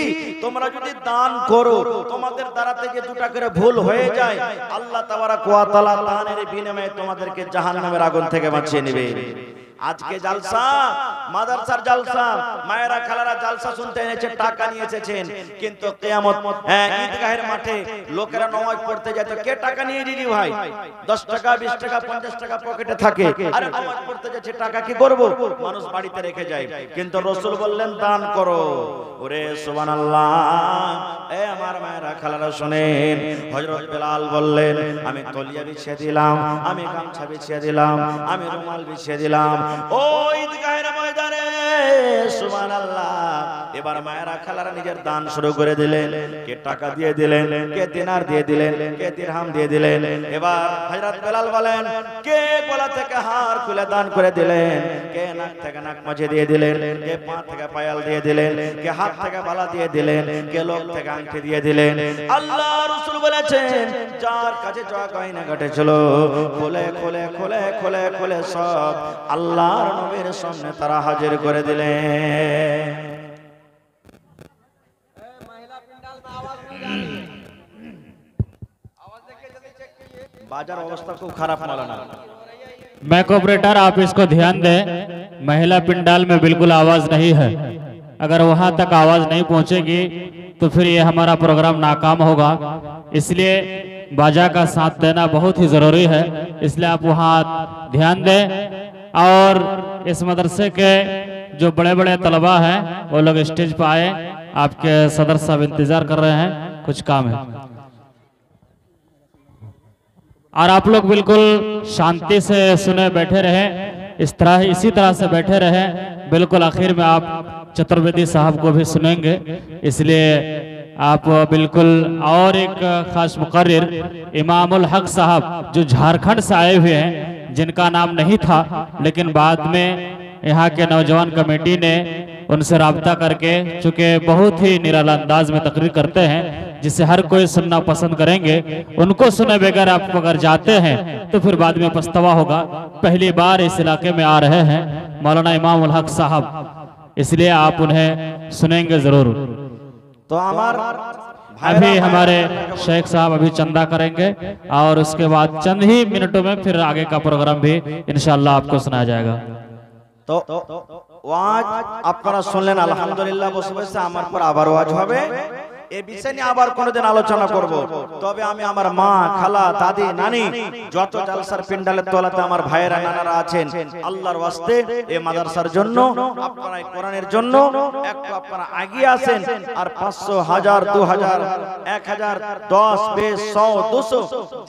তোমরা যদি দান করো, তোমাদের দ্বারাতে যে দুটা করে ভুল হয়ে যায়, আল্লাহ তাবারাক ওয়া তাআলা দানের বিনিময়ে তোমাদেরকে জাহান্নামের আগুন থেকে বাঁচিয়ে নেবে। আজকে জালসা, মাদ্রাসার জালসা, মায়েরা খালারা জালসা শুনতে এনেছে, টাকা নিয়ে এসেছেন, কিন্তু কিয়ামত ঈদগাহের মাঠে লোকেরা নামাজ পড়তে যায় তো কে টাকা নিয়ে দিদি ভাই? 10 টাকা 20 টাকা 50 টাকা পকেটে থাকে, আরে নামাজ পড়তে যাচ্ছে টাকা কি করব? মানুষ বাড়িতে রেখে যায়। কিন্তু রাসূল বললেন দান করো। ওরে সুবহানাল্লাহ, এ আমার মায়েরা খালারা শুনেন, হযরত বেলাল বললেন আমি তলিয়া বিছিয়ে দিলাম, আমি গামছা বিছিয়ে দিলাম, আমি রুমাল বিছিয়ে দিলাম। ও ঈদগাহের ময়দানে সুবহানাল্লাহ এবার মায়েরা খালারা নিজের দান শুরু করে দিলেন। কে টাকা দিয়ে দিলেন, কে দিনার দিয়ে দিলেন, কে দিরহাম দিয়ে দিলেন। এবার হযরত বেলাল বলেন, কে গলা থেকে হার খুলে দান করে দিলেন, কে নাক থেকে নাক মাঝে দিয়ে দিলেন, কে পা থেকে পায়াল দিয়ে দিলেন, কে হাত থেকে বালা দিয়ে দিলেন, কে লোক থেকে আংটি দিয়ে দিলেন। আল্লাহ রাসূল বলেছেন, যার কাছে যা গয়না ঘটেছিল খুলে খুলে খুলে খুলে খুলে সব আল্লাহর নবীর সামনে তারা হাজির করে দিলেন। बाजार अवस्था खूब खराब मौलाना। मैक ऑपरेटर आप इसको ध्यान दें, महिला पिंडाल में बिल्कुल आवाज नहीं है। अगर वहां तक आवाज नहीं पहुंचेगी तो फिर ये हमारा प्रोग्राम नाकाम होगा। इसलिए बाजा का साथ देना बहुत ही जरूरी है, इसलिए आप वहां ध्यान दें। और इस मदरसे के जो बड़े बड़े तलबा हैं वो लोग स्टेज पर आए, आपके सदर साहब इंतजार कर रहे हैं, कुछ काम है। और आप लोग बिल्कुल शांति से सुने बैठे रहे, इसी तरह से बैठे रहे। बिल्कुल आखिर में आप चतुर्वेदी साहब को भी सुनेंगे, इसलिए आप बिल्कुल। और एक खास मुकर्रिर इमामुल हक साहब जो झारखंड से आए हुए हैं, जिनका नाम नहीं था लेकिन बाद में यहाँ के नौजवान कमेटी ने उनसे राब्ता करके, चूँकि बहुत ही निराला अंदाज में तकरीर करते हैं जिसे हर कोई सुनना पसंद करेंगे, उनको सुने बगैर आप अगर जाते हैं तो फिर बाद में पछतावा होगा। पहली बार इस इलाके में आ रहे हैं मौलाना इमामुल हक साहब, इसलिए आप उन्हें सुनेंगे जरूर। तो अभी हमारे शेख साहब अभी चंदा करेंगे और उसके बाद चंद ही मिनटों में फिर आगे का प्रोग्राम भी इंशाअल्लाह आपको सुनाया जाएगा। तो ওয়াজ আপনারা শুনলেন, আলহামদুলিল্লাহ। বসে বসে আমার পর আবার ওয়াজ হবে। এই বিষয় নিয়ে আবার কোনোদিন আলোচনা করব। তবে আমি আমার মা, খালা, দাদি, নানি, যত জালসার পিন্ডালের তলাতে আমার ভাইয়েরা নানারা আছেন, আল্লাহর ওয়াস্তে এই মাদ্রাসার জন্য, আপনারা এই কোরআনের জন্য একটু আপনারা এগিয়ে আসেন। আর 500, 1000, 2000, 1000, 10, 20, 100, 200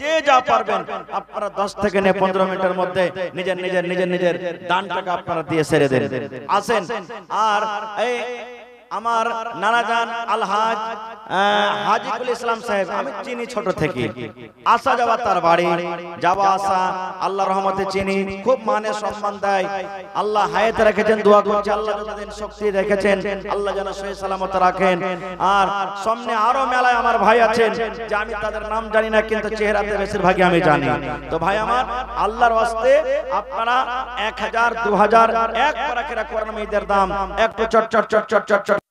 যে যা পারবেন আপনারা 10 থেকে 15 মিনিটের মধ্যে নিজের নিজের নিজের নিজের দান টাকা আপনারা দিয়ে ছেড়ে দেন। আসেন। আর এই আমার নানাজান আলহাজ হাজিকুল ইসলাম সাহেব, আমি চিনি ছোট থেকে, আসা যাওয়া তার বাড়ি, যাওয়া আসা আল্লাহ রহমতে চিনি, খুব মানে সম্মান দেয়। আল্লাহ হায়াতে রেখেছেন, দোয়া করছি আল্লাহ যতদিন শক্তি রেখেছেন আল্লাহ যেন সহি সালামত রাখেন। আর সামনে আরো মেলায় আমার ভাই আছেন যে আমি তাদের নাম জানি না, কিন্তু চেহারাতে বেশিরভাগই আমি জানি। তো ভাই আমার, আল্লাহর ওয়াস্তে আপনারা 1000, 2000 এক পারাকেরা কোরআন ঈদের দাম একটু চট চট চট চট চট